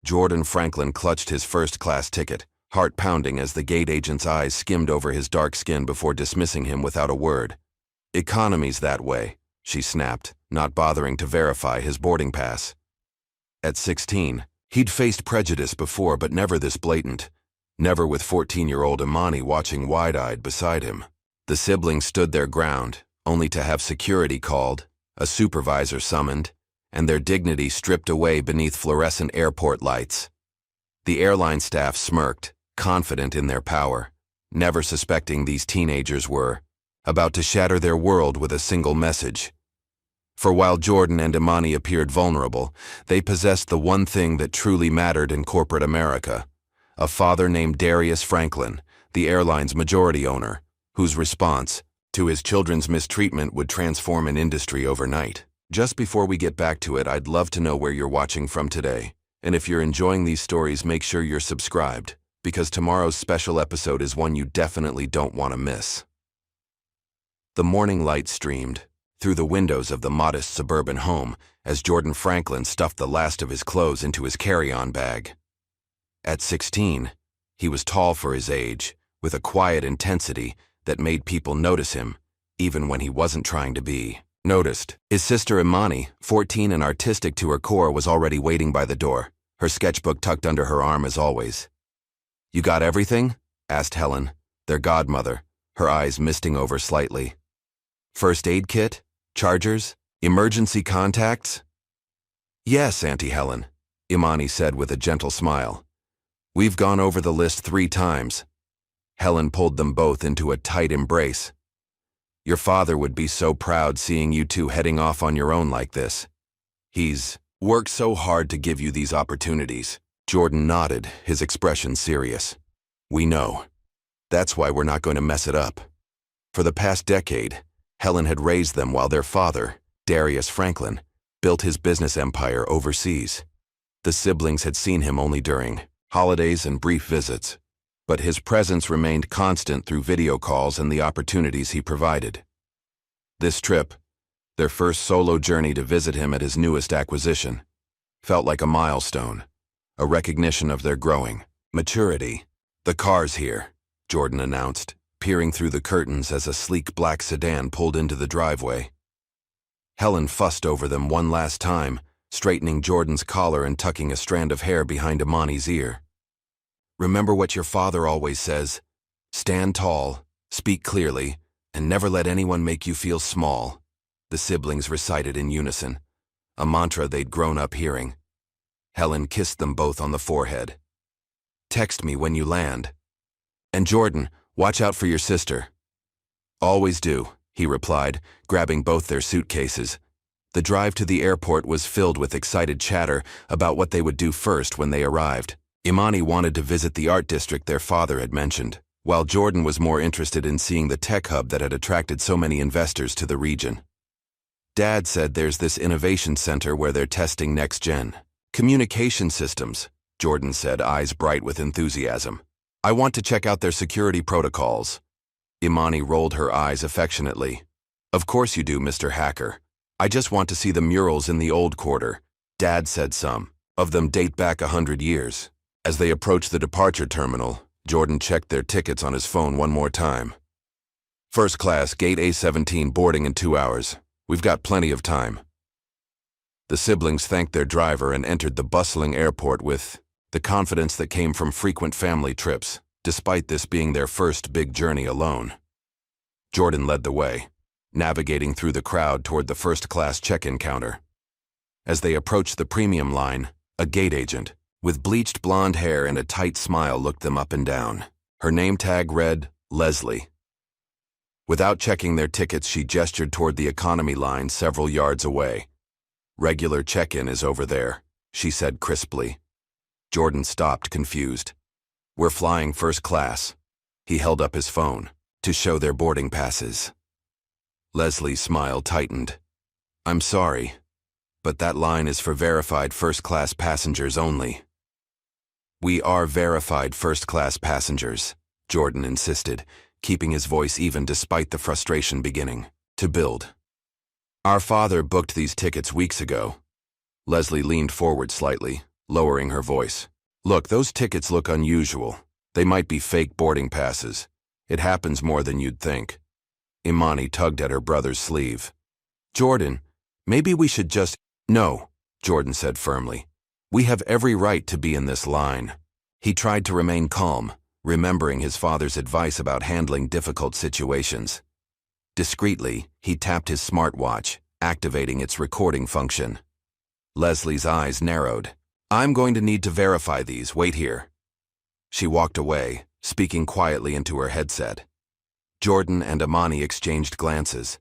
Jordan Franklin clutched his first-class ticket, heart pounding as the gate agent's eyes skimmed over his dark skin before dismissing him without a word. "Economy's that way," she snapped, not bothering to verify his boarding pass. At 16, he'd faced prejudice before, but never this blatant. Never with 14-year-old Imani watching wide-eyed beside him. The siblings stood their ground, only to have security called, a supervisor summoned, and their dignity stripped away beneath fluorescent airport lights. The airline staff smirked, confident in their power, never suspecting these teenagers were about to shatter their world with a single message. For while Jordan and Imani appeared vulnerable, they possessed the one thing that truly mattered in corporate America: a father named Darius Franklin, the airline's majority owner, whose response to his children's mistreatment would transform an industry overnight. Just before we get back to it, I'd love to know where you're watching from today. And if you're enjoying these stories, make sure you're subscribed, because tomorrow's special episode is one you definitely don't want to miss. The morning light streamed through the windows of the modest suburban home as Jordan Franklin stuffed the last of his clothes into his carry-on bag. At 16, he was tall for his age, with a quiet intensity that made people notice him, even when he wasn't trying to be noticed. His sister Imani, 14 and artistic to her core, was already waiting by the door, her sketchbook tucked under her arm as always. "You got everything?" asked Helen, their godmother, her eyes misting over slightly. "First aid kit? Chargers? Emergency contacts?" "Yes, Auntie Helen," Imani said with a gentle smile. "We've gone over the list 3 times. Helen pulled them both into a tight embrace. "Your father would be so proud seeing you two heading off on your own like this. He's worked so hard to give you these opportunities." Jordan nodded, his expression serious. "We know. That's why we're not going to mess it up." For the past decade, Helen had raised them while their father, Darius Franklin, built his business empire overseas. The siblings had seen him only during holidays and brief visits, but his presence remained constant through video calls and the opportunities he provided. This trip, their first solo journey to visit him at his newest acquisition, felt like a milestone, a recognition of their growing maturity. "The car's here," Jordan announced, peering through the curtains as a sleek black sedan pulled into the driveway. Helen fussed over them one last time, straightening Jordan's collar and tucking a strand of hair behind Imani's ear. "Remember what your father always says: stand tall, speak clearly, and never let anyone make you feel small," the siblings recited in unison, a mantra they'd grown up hearing. Helen kissed them both on the forehead. "Text me when you land. And Jordan, watch out for your sister." "Always do," he replied, grabbing both their suitcases. The drive to the airport was filled with excited chatter about what they would do first when they arrived. Imani wanted to visit the art district their father had mentioned, while Jordan was more interested in seeing the tech hub that had attracted so many investors to the region. "Dad said there's this innovation center where they're testing next-gen communication systems," Jordan said, eyes bright with enthusiasm. "I want to check out their security protocols." Imani rolled her eyes affectionately. "Of course you do, Mr. Hacker. I just want to see the murals in the old quarter." Dad said some of them date back 100 years. As they approached the departure terminal, Jordan checked their tickets on his phone one more time. "First class, gate A17, boarding in 2 hours. We've got plenty of time." The siblings thanked their driver and entered the bustling airport with the confidence that came from frequent family trips, despite this being their first big journey alone. Jordan led the way, navigating through the crowd toward the first-class check-in counter. As they approached the premium line, a gate agent, with bleached blonde hair and a tight smile, looked them up and down. Her name tag read, Leslie. Without checking their tickets, she gestured toward the economy line several yards away. "Regular check-in is over there," she said crisply. Jordan stopped, confused. "We're flying first class." He held up his phone to show their boarding passes. Leslie's smile tightened. "I'm sorry, but that line is for verified first-class passengers only." "We are verified first-class passengers," Jordan insisted, keeping his voice even despite the frustration beginning to build. "Our father booked these tickets weeks ago." Leslie leaned forward slightly, lowering her voice. Look, those tickets look unusual. They might be fake boarding passes. It happens more than you'd think. Imani tugged at her brother's sleeve. Jordan, maybe we should just— No, Jordan said firmly. We have every right to be in this line. He tried to remain calm, remembering his father's advice about handling difficult situations. Discreetly, he tapped his smartwatch, activating its recording function. Leslie's eyes narrowed. I'm going to need to verify these. Wait here. She walked away, speaking quietly into her headset. Jordan and Imani exchanged glances.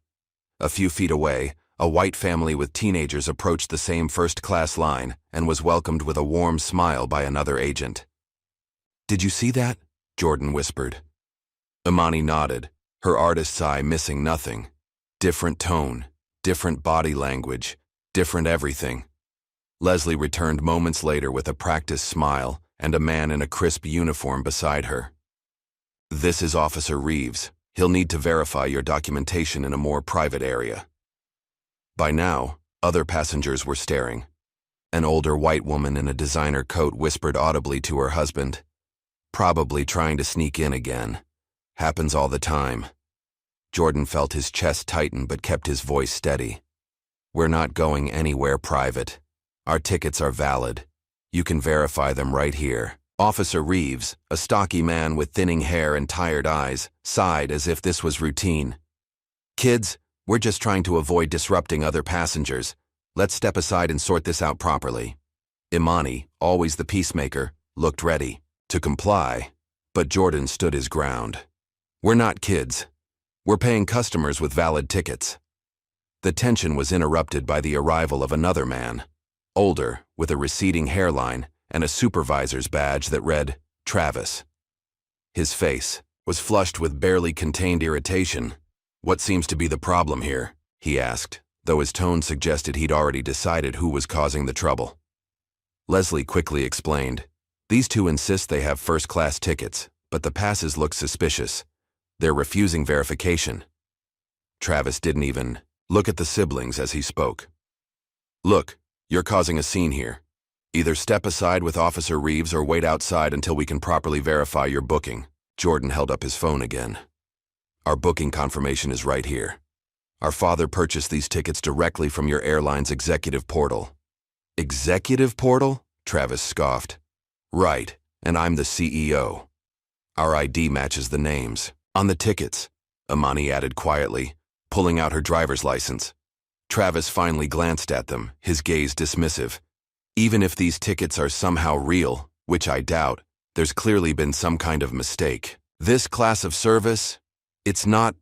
A few feet away, a white family with teenagers approached the same first-class line and was welcomed with a warm smile by another agent. Did you see that? Jordan whispered. Imani nodded, her artist's eye missing nothing. Different tone, different body language, different everything. Leslie returned moments later with a practiced smile and a man in a crisp uniform beside her. This is Officer Reeves. He'll need to verify your documentation in a more private area. By now, other passengers were staring. An older white woman in a designer coat whispered audibly to her husband. Probably trying to sneak in again. Happens all the time. Jordan felt his chest tighten but kept his voice steady. We're not going anywhere private. Our tickets are valid. You can verify them right here. Officer Reeves, a stocky man with thinning hair and tired eyes, sighed as if this was routine. Kids, we're just trying to avoid disrupting other passengers. Let's step aside and sort this out properly. Imani, always the peacemaker, looked ready to comply, but Jordan stood his ground. We're not kids. We're paying customers with valid tickets. The tension was interrupted by the arrival of another man, older, with a receding hairline and a supervisor's badge that read, Travis. His face was flushed with barely contained irritation. What seems to be the problem here? He asked, though his tone suggested he'd already decided who was causing the trouble. Leslie quickly explained. These two insist they have first-class tickets, but the passes look suspicious. They're refusing verification. Travis didn't even look at the siblings as he spoke. Look, you're causing a scene here. Either step aside with Officer Reeves or wait outside until we can properly verify your booking. Jordan held up his phone again. Our booking confirmation is right here. Our father purchased these tickets directly from your airline's executive portal. Executive portal? Travis scoffed. Right, and I'm the CEO. Our ID matches the names. On the tickets, Imani added quietly, pulling out her driver's license. Travis finally glanced at them, his gaze dismissive. Even if these tickets are somehow real, which I doubt, there's clearly been some kind of mistake. This class of service, it's not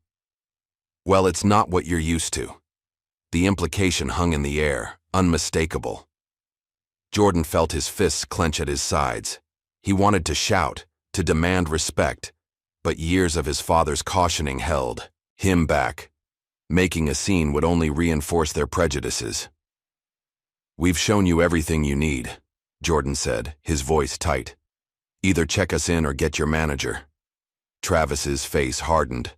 what you're used to. The implication hung in the air, unmistakable. Jordan felt his fists clench at his sides. He wanted to shout, to demand respect, but years of his father's cautioning held him back. Making a scene would only reinforce their prejudices. We've shown you everything you need, Jordan said, his voice tight. Either check us in or get your manager. Travis's face hardened.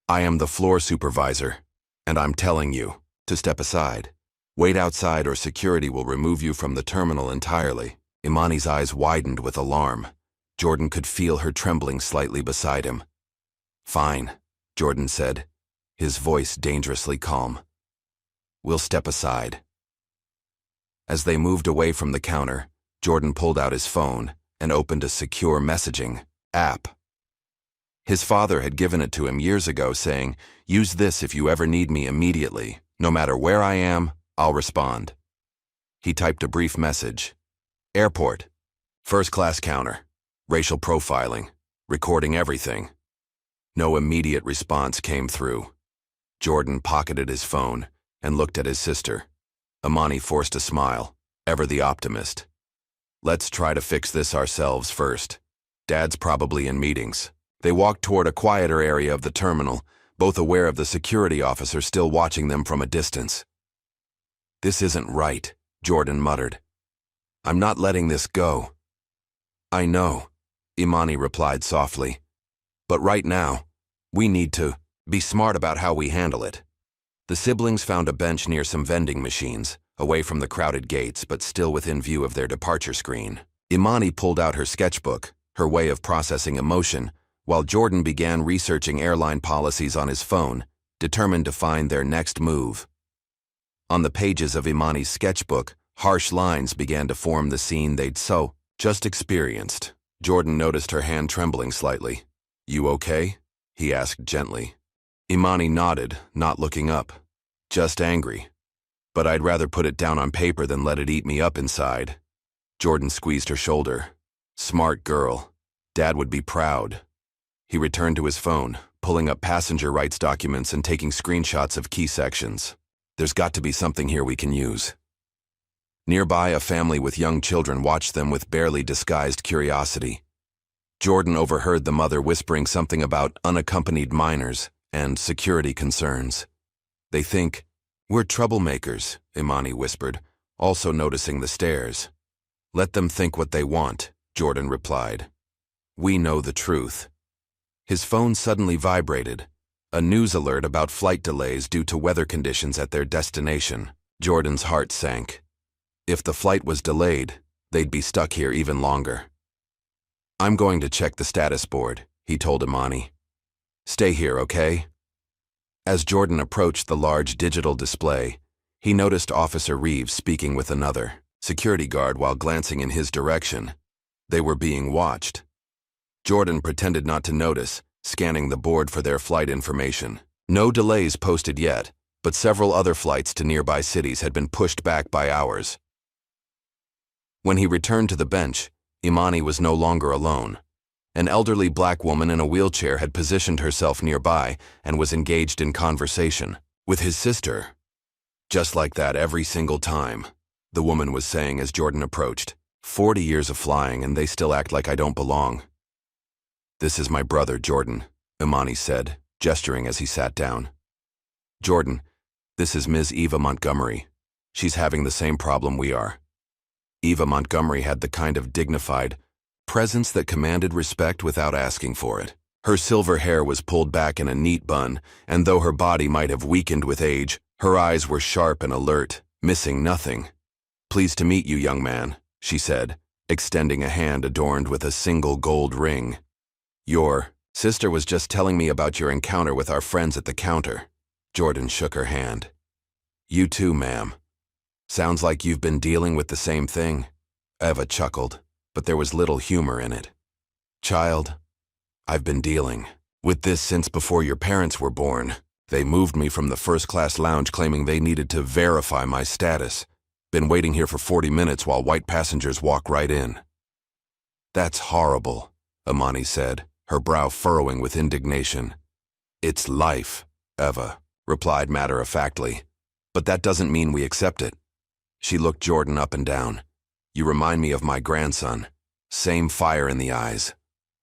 I am the floor supervisor, and I'm telling you to step aside. Wait outside or security will remove you from the terminal entirely. Imani's eyes widened with alarm. Jordan could feel her trembling slightly beside him. Fine, Jordan said, his voice dangerously calm. We'll step aside. As they moved away from the counter, Jordan pulled out his phone and opened a secure messaging app. His father had given it to him years ago, saying, "Use this if you ever need me immediately. No matter where I am, I'll respond." He typed a brief message. Airport. First-class counter. Racial profiling. Recording everything. No immediate response came through. Jordan pocketed his phone and looked at his sister. Imani forced a smile, ever the optimist. Let's try to fix this ourselves first. Dad's probably in meetings. They walked toward a quieter area of the terminal, both aware of the security officer still watching them from a distance. This isn't right, Jordan muttered. I'm not letting this go. I know, Imani replied softly. But right now, we need to be smart about how we handle it. The siblings found a bench near some vending machines, away from the crowded gates but still within view of their departure screen. Imani pulled out her sketchbook, her way of processing emotion, while Jordan began researching airline policies on his phone, determined to find their next move. On the pages of Imani's sketchbook, harsh lines began to form the scene they'd just experienced. Jordan noticed her hand trembling slightly. "You okay?" he asked gently. Imani nodded, not looking up. "Just angry. But I'd rather put it down on paper than let it eat me up inside." Jordan squeezed her shoulder. "Smart girl. Dad would be proud." He returned to his phone, pulling up passenger rights documents and taking screenshots of key sections. "There's got to be something here we can use." Nearby, a family with young children watched them with barely disguised curiosity. Jordan overheard the mother whispering something about unaccompanied minors and security concerns. "They think we're troublemakers," Imani whispered, also noticing the stares. "Let them think what they want," Jordan replied. "We know the truth." His phone suddenly vibrated, a news alert about flight delays due to weather conditions at their destination. Jordan's heart sank. If the flight was delayed, they'd be stuck here even longer. "I'm going to check the status board," he told Imani. "Stay here, okay?" As Jordan approached the large digital display, he noticed Officer Reeves speaking with another security guard while glancing in his direction. They were being watched. Jordan pretended not to notice, scanning the board for their flight information. No delays posted yet, but several other flights to nearby cities had been pushed back by hours. When he returned to the bench, Imani was no longer alone. An elderly black woman in a wheelchair had positioned herself nearby and was engaged in conversation with his sister. "Just like that every single time," the woman was saying as Jordan approached. 40 years of flying and they still act like I don't belong." "This is my brother, Jordan," Imani said, gesturing as he sat down. "Jordan, this is Ms. Eva Montgomery. She's having the same problem we are." Eva Montgomery had the kind of dignified presence that commanded respect without asking for it. Her silver hair was pulled back in a neat bun, and though her body might have weakened with age, her eyes were sharp and alert, missing nothing. "Pleased to meet you, young man," she said, extending a hand adorned with a single gold ring. "Your sister was just telling me about your encounter with our friends at the counter." Jordan shook her hand. "You too, ma'am. Sounds like you've been dealing with the same thing." Eva chuckled, but there was little humor in it. "Child, I've been dealing with this since before your parents were born. They moved me from the first-class lounge claiming they needed to verify my status. Been waiting here for 40 minutes while white passengers walk right in." "That's horrible," Imani said, her brow furrowing with indignation. "It's life," Eva replied matter-of-factly. "But that doesn't mean we accept it." She looked Jordan up and down. "You remind me of my grandson. Same fire in the eyes."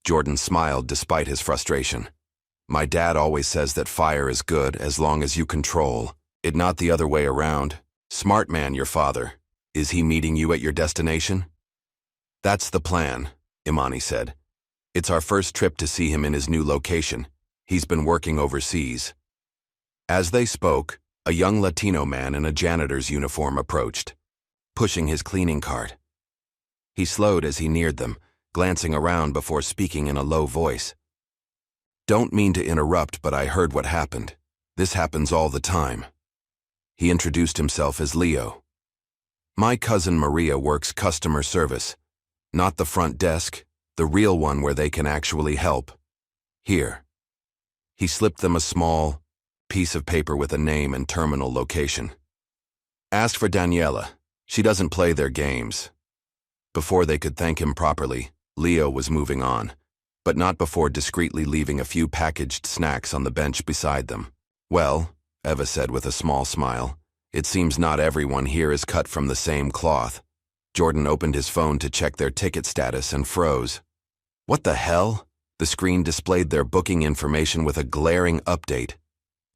Jordan smiled despite his frustration. "My dad always says that fire is good as long as you control it, not the other way around. Smart man, your father. Is he meeting you at your destination?" "That's the plan," Imani said. "It's our first trip to see him in his new location. He's been working overseas." As they spoke, a young Latino man in a janitor's uniform approached, pushing his cleaning cart. He slowed as he neared them, glancing around before speaking in a low voice. "Don't mean to interrupt, but I heard what happened. This happens all the time." He introduced himself as Leo. "My cousin Maria works customer service. Not the front desk, the real one where they can actually help. Here." He slipped them a small piece of paper with a name and terminal location. "Ask for Daniela. She doesn't play their games." Before they could thank him properly, Leo was moving on, but not before discreetly leaving a few packaged snacks on the bench beside them. "Well," Eva said with a small smile, "it seems not everyone here is cut from the same cloth." Jordan opened his phone to check their ticket status and froze. "What the hell?" The screen displayed their booking information with a glaring update.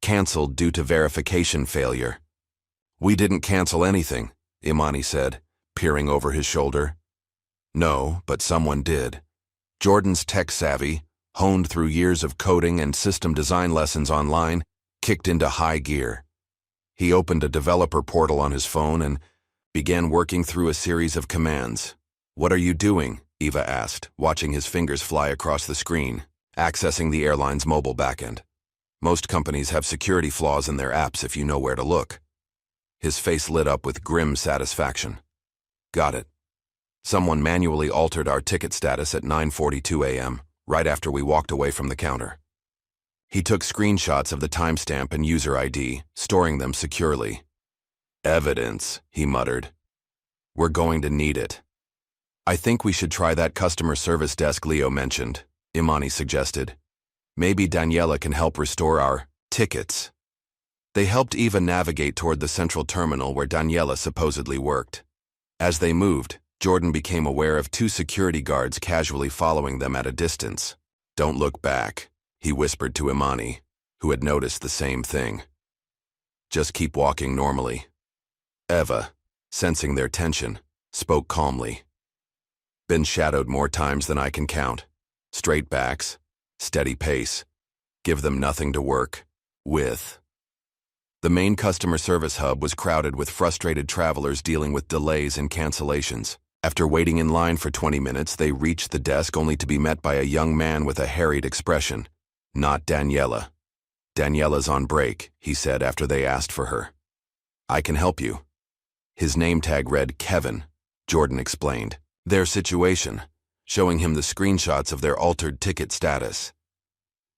"Cancelled due to verification failure." "We didn't cancel anything," Imani said, peering over his shoulder. "No, but someone did." Jordan's tech savvy, honed through years of coding and system design lessons online, kicked into high gear. He opened a developer portal on his phone and began working through a series of commands. "What are you doing?" Eva asked, watching his fingers fly across the screen, accessing the airline's mobile backend. Most companies have security flaws in their apps if you know where to look. His face lit up with grim satisfaction. "Got it. Someone manually altered our ticket status at 9:42 a.m., right after we walked away from the counter." He took screenshots of the timestamp and user ID, storing them securely. "Evidence," he muttered. "We're going to need it." "I think we should try that customer service desk Leo mentioned," Imani suggested. "Maybe Daniela can help restore our tickets." They helped Eva navigate toward the central terminal where Daniela supposedly worked. As they moved, Jordan became aware of two security guards casually following them at a distance. "Don't look back," he whispered to Imani, who had noticed the same thing. "Just keep walking normally." Eva, sensing their tension, spoke calmly. "Been shadowed more times than I can count. Straight backs, steady pace. Give them nothing to work with." The main customer service hub was crowded with frustrated travelers dealing with delays and cancellations. After waiting in line for 20 minutes, they reached the desk only to be met by a young man with a harried expression. "Not Daniela." "Daniela's on break," he said after they asked for her. "I can help you." His name tag read Kevin, Jordan explained their situation, showing him the screenshots of their altered ticket status.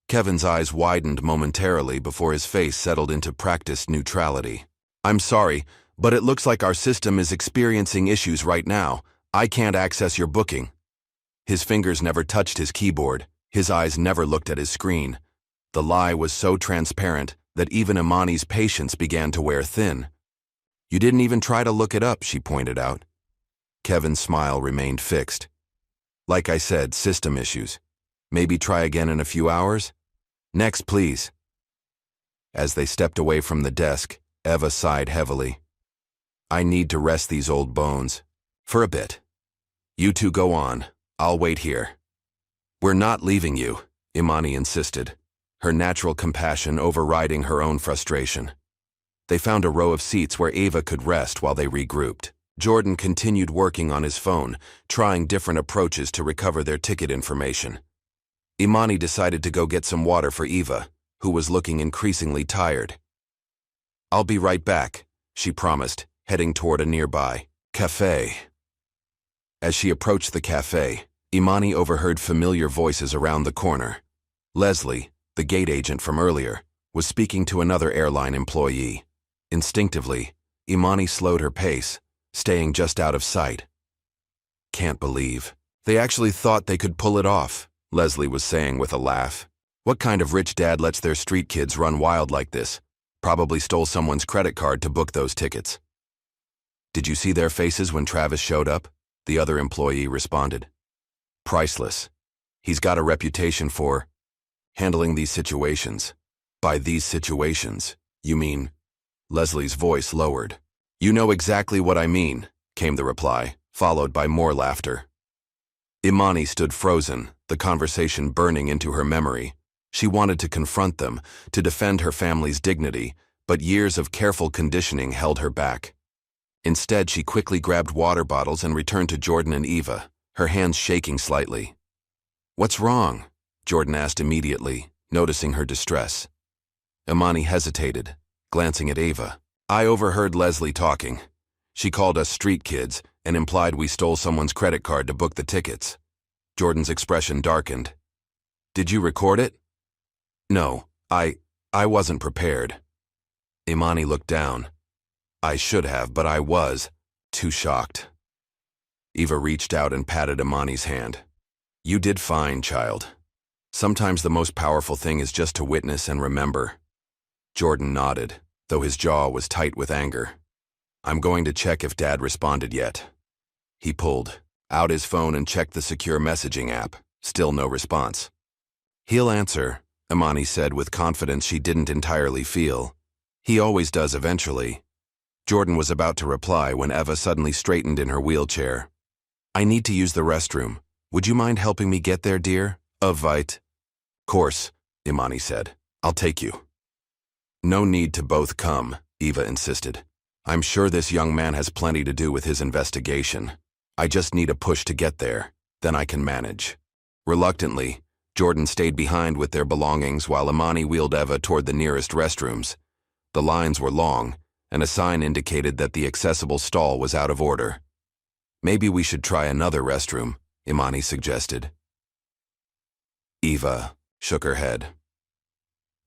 Kevin's eyes widened momentarily before his face settled into practiced neutrality. "I'm sorry, but it looks like our system is experiencing issues right now. I can't access your booking." His fingers never touched his keyboard. His eyes never looked at his screen. The lie was so transparent that even Imani's patience began to wear thin. "You didn't even try to look it up," she pointed out. Kevin's smile remained fixed. "Like I said, system issues. Maybe try again in a few hours? Next, please." As they stepped away from the desk, Eva sighed heavily. "I need to rest these old bones. For a bit. You two go on. I'll wait here." "We're not leaving you," Imani insisted, her natural compassion overriding her own frustration. They found a row of seats where Eva could rest while they regrouped. Jordan continued working on his phone, trying different approaches to recover their ticket information. Imani decided to go get some water for Eva, who was looking increasingly tired. "I'll be right back," she promised, heading toward a nearby cafe. As she approached the cafe, Imani overheard familiar voices around the corner. Leslie, the gate agent from earlier, was speaking to another airline employee. Instinctively, Imani slowed her pace, staying just out of sight. "Can't believe they actually thought they could pull it off," Leslie was saying with a laugh. "What kind of rich dad lets their street kids run wild like this? Probably stole someone's credit card to book those tickets." "Did you see their faces when Travis showed up?" the other employee responded. "Priceless. He's got a reputation for handling these situations." "By these situations, you mean?" Leslie's voice lowered. "You know exactly what I mean," came the reply, followed by more laughter. Imani stood frozen, the conversation burning into her memory. She wanted to confront them, to defend her family's dignity, but years of careful conditioning held her back. Instead, she quickly grabbed water bottles and returned to Jordan and Eva, her hands shaking slightly. "What's wrong?" Jordan asked immediately, noticing her distress. Imani hesitated, glancing at Eva. "I overheard Leslie talking. She called us street kids and implied we stole someone's credit card to book the tickets." Jordan's expression darkened. "Did you record it?" "No, I wasn't prepared." Imani looked down. "I should have, but I was too shocked." Eva reached out and patted Imani's hand. "You did fine, child. Sometimes the most powerful thing is just to witness and remember." Jordan nodded, though his jaw was tight with anger. "I'm going to check if Dad responded yet." He pulled out his phone and checked the secure messaging app. Still no response. "He'll answer," Imani said with confidence she didn't entirely feel. "He always does eventually." Jordan was about to reply when Eva suddenly straightened in her wheelchair. "I need to use the restroom. Would you mind helping me get there, dear?" "Right." "Course," Imani said. "I'll take you." "No need to both come," Eva insisted. I'm sure this young man has plenty to do with his investigation. I just need a push to get there, then I can manage. Reluctantly, Jordan stayed behind with their belongings while Imani wheeled Eva toward the nearest restrooms. The lines were long, and a sign indicated that the accessible stall was out of order. Maybe we should try another restroom, Imani suggested. Eva shook her head.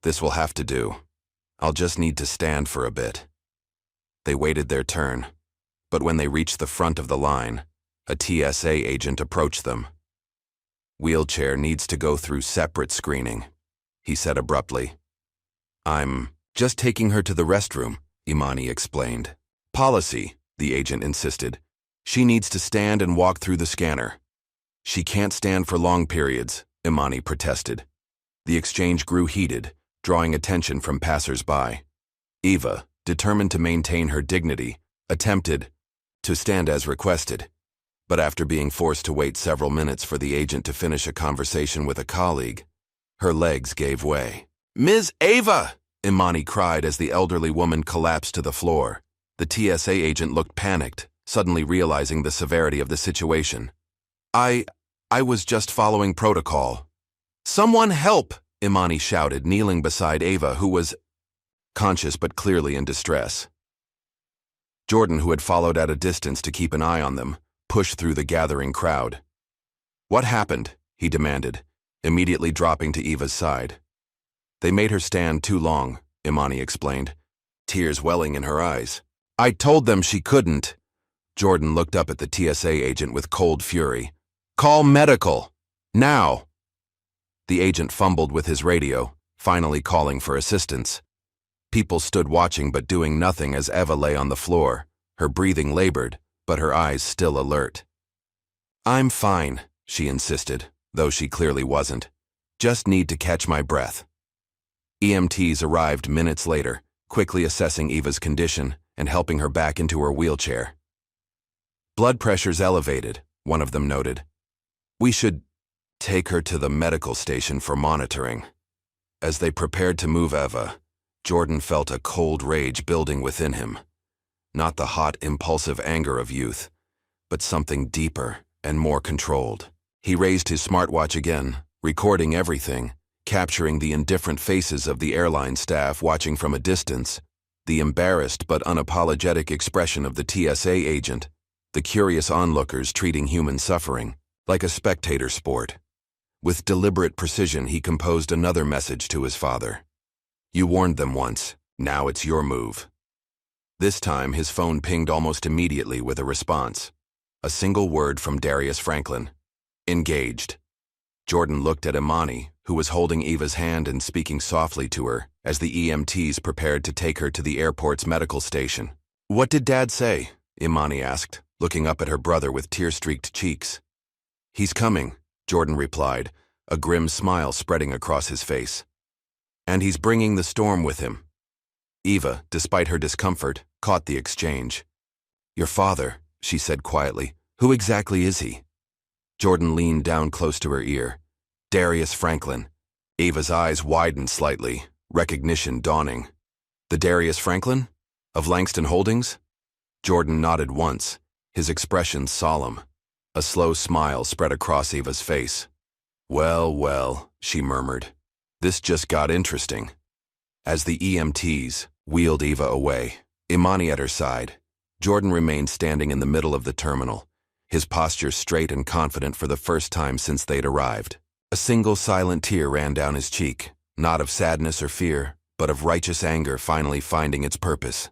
This will have to do. I'll just need to stand for a bit. They waited their turn, but when they reached the front of the line, a TSA agent approached them. Wheelchair needs to go through separate screening, he said abruptly. I'm just taking her to the restroom, Imani explained. Policy, the agent insisted. She needs to stand and walk through the scanner. She can't stand for long periods, Imani protested. The exchange grew heated, drawing attention from passers-by. Eva, determined to maintain her dignity, attempted to stand as requested. But after being forced to wait several minutes for the agent to finish a conversation with a colleague, her legs gave way. Ms. Eva! Imani cried as the elderly woman collapsed to the floor. The TSA agent looked panicked, suddenly realizing the severity of the situation. I was just following protocol. Someone help! Imani shouted, kneeling beside Eva, who was conscious but clearly in distress. Jordan, who had followed at a distance to keep an eye on them, pushed through the gathering crowd. What happened? He demanded, immediately dropping to Eva's side. They made her stand too long, Imani explained, tears welling in her eyes. I told them she couldn't. Jordan looked up at the TSA agent with cold fury. Call medical! Now! The agent fumbled with his radio, finally calling for assistance. People stood watching but doing nothing as Eva lay on the floor, her breathing labored, but her eyes still alert. I'm fine, she insisted, though she clearly wasn't. Just need to catch my breath. EMTs arrived minutes later, quickly assessing Eva's condition and helping her back into her wheelchair. Blood pressure's elevated, one of them noted. We should take her to the medical station for monitoring. As they prepared to move Eva, Jordan felt a cold rage building within him. Not the hot, impulsive anger of youth, but something deeper and more controlled. He raised his smartwatch again, recording everything, capturing the indifferent faces of the airline staff watching from a distance, the embarrassed but unapologetic expression of the TSA agent, the curious onlookers treating human suffering like a spectator sport. With deliberate precision, he composed another message to his father. You warned them once, now it's your move. This time, his phone pinged almost immediately with a response. A single word from Darius Franklin. Engaged. Jordan looked at Imani, who was holding Eva's hand and speaking softly to her as the EMTs prepared to take her to the airport's medical station. What did Dad say? Imani asked, looking up at her brother with tear-streaked cheeks. He's coming, Jordan replied, a grim smile spreading across his face. And he's bringing the storm with him. Eva, despite her discomfort, caught the exchange. Your father, she said quietly. Who exactly is he? Jordan leaned down close to her ear. Darius Franklin. Eva's eyes widened slightly, recognition dawning. The Darius Franklin? Of Langston Holdings? Jordan nodded once, his expression solemn. A slow smile spread across Eva's face. Well, well, she murmured. This just got interesting. As the EMTs wheeled Eva away, Imani at her side, Jordan remained standing in the middle of the terminal, his posture straight and confident for the first time since they'd arrived. A single silent tear ran down his cheek, not of sadness or fear, but of righteous anger finally finding its purpose.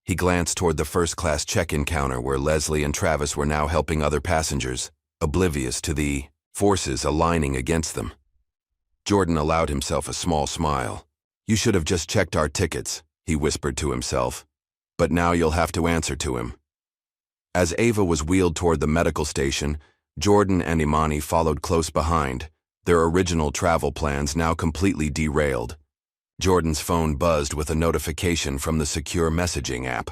He glanced toward the first-class check-in counter where Leslie and Travis were now helping other passengers, oblivious to the forces aligning against them. Jordan allowed himself a small smile. You should have just checked our tickets, he whispered to himself. But now you'll have to answer to him. As Eva was wheeled toward the medical station, Jordan and Imani followed close behind, their original travel plans now completely derailed. Jordan's phone buzzed with a notification from the secure messaging app.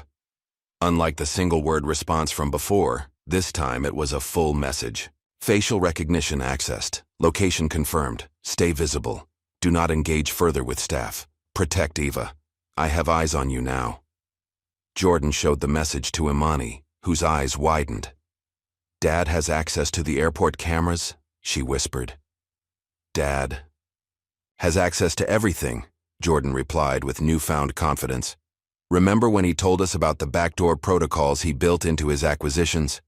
Unlike the single-word response from before, this time it was a full message. Facial recognition accessed. Location confirmed. Stay visible. Do not engage further with staff. Protect Eva. I have eyes on you now. Jordan showed the message to Imani, whose eyes widened. "Dad has access to the airport cameras?" she whispered. "Dad has access to everything," Jordan replied with newfound confidence. "Remember when he told us about the backdoor protocols he built into his acquisitions?"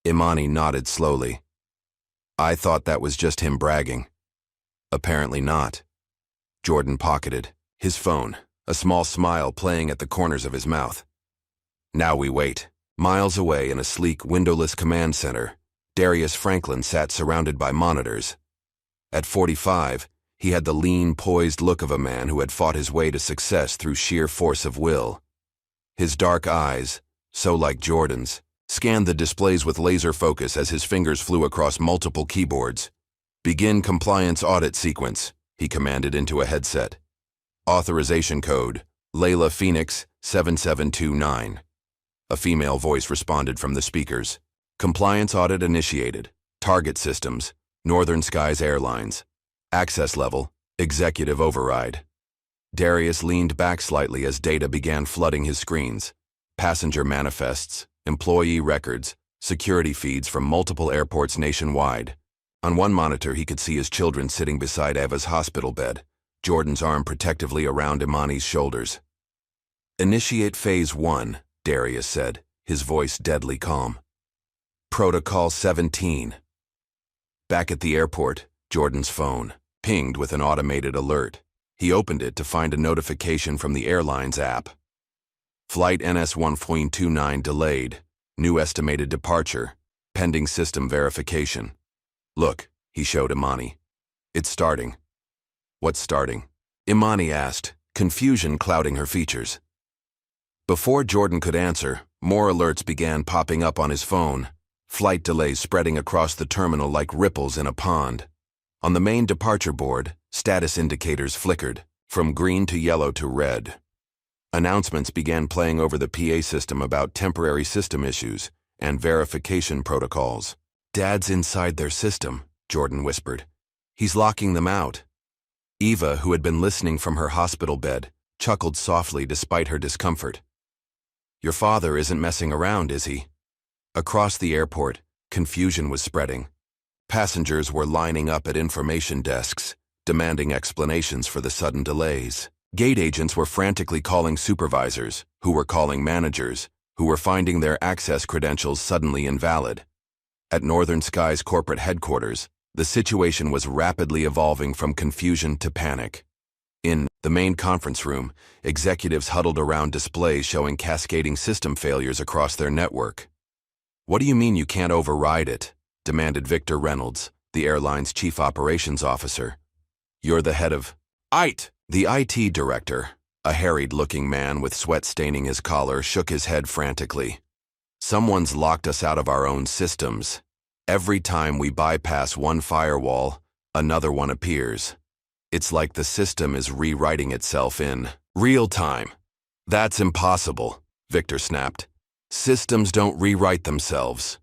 Imani nodded slowly. "I thought that was just him bragging." "Apparently not." Jordan pocketed his phone, a small smile playing at the corners of his mouth. Now we wait. Miles away in a sleek, windowless command center, Darius Franklin sat surrounded by monitors. At 45, he had the lean, poised look of a man who had fought his way to success through sheer force of will. His dark eyes, so like Jordan's, scanned the displays with laser focus as his fingers flew across multiple keyboards. "Begin compliance audit sequence," he commanded into a headset. "Authorization code, Layla Phoenix 7729. A female voice responded from the speakers. "Compliance audit initiated. Target systems, Northern Skies Airlines. Access level, executive override." Darius leaned back slightly as data began flooding his screens. Passenger manifests, employee records, security feeds from multiple airports nationwide. On one monitor, he could see his children sitting beside Eva's hospital bed, Jordan's arm protectively around Imani's shoulders. "Initiate Phase 1, Darius said, his voice deadly calm. "Protocol 17. Back at the airport, Jordan's phone pinged with an automated alert. He opened it to find a notification from the Airline's app. "Flight NS1.29 delayed. New estimated departure. Pending system verification." "Look," he showed Imani. "It's starting." "What's starting?" Imani asked, confusion clouding her features. Before Jordan could answer, more alerts began popping up on his phone, flight delays spreading across the terminal like ripples in a pond. On the main departure board, status indicators flickered, from green to yellow to red. Announcements began playing over the PA system about temporary system issues and verification protocols. "Dad's inside their system," Jordan whispered. "He's locking them out." Eva, who had been listening from her hospital bed, chuckled softly despite her discomfort. "Your father isn't messing around, is he?" Across the airport, confusion was spreading. Passengers were lining up at information desks, demanding explanations for the sudden delays. Gate agents were frantically calling supervisors, who were calling managers, who were finding their access credentials suddenly invalid. At Northern Skies corporate headquarters, the situation was rapidly evolving from confusion to panic. In the main conference room, executives huddled around displays showing cascading system failures across their network. "What do you mean you can't override it?" demanded Victor Reynolds, the airline's chief operations officer. "You're the head of IT." The IT director, a harried-looking man with sweat staining his collar, shook his head frantically. "Someone's locked us out of our own systems. Every time we bypass one firewall, another one appears. It's like the system is rewriting itself in real time." "That's impossible," Victor snapped. "Systems don't rewrite themselves."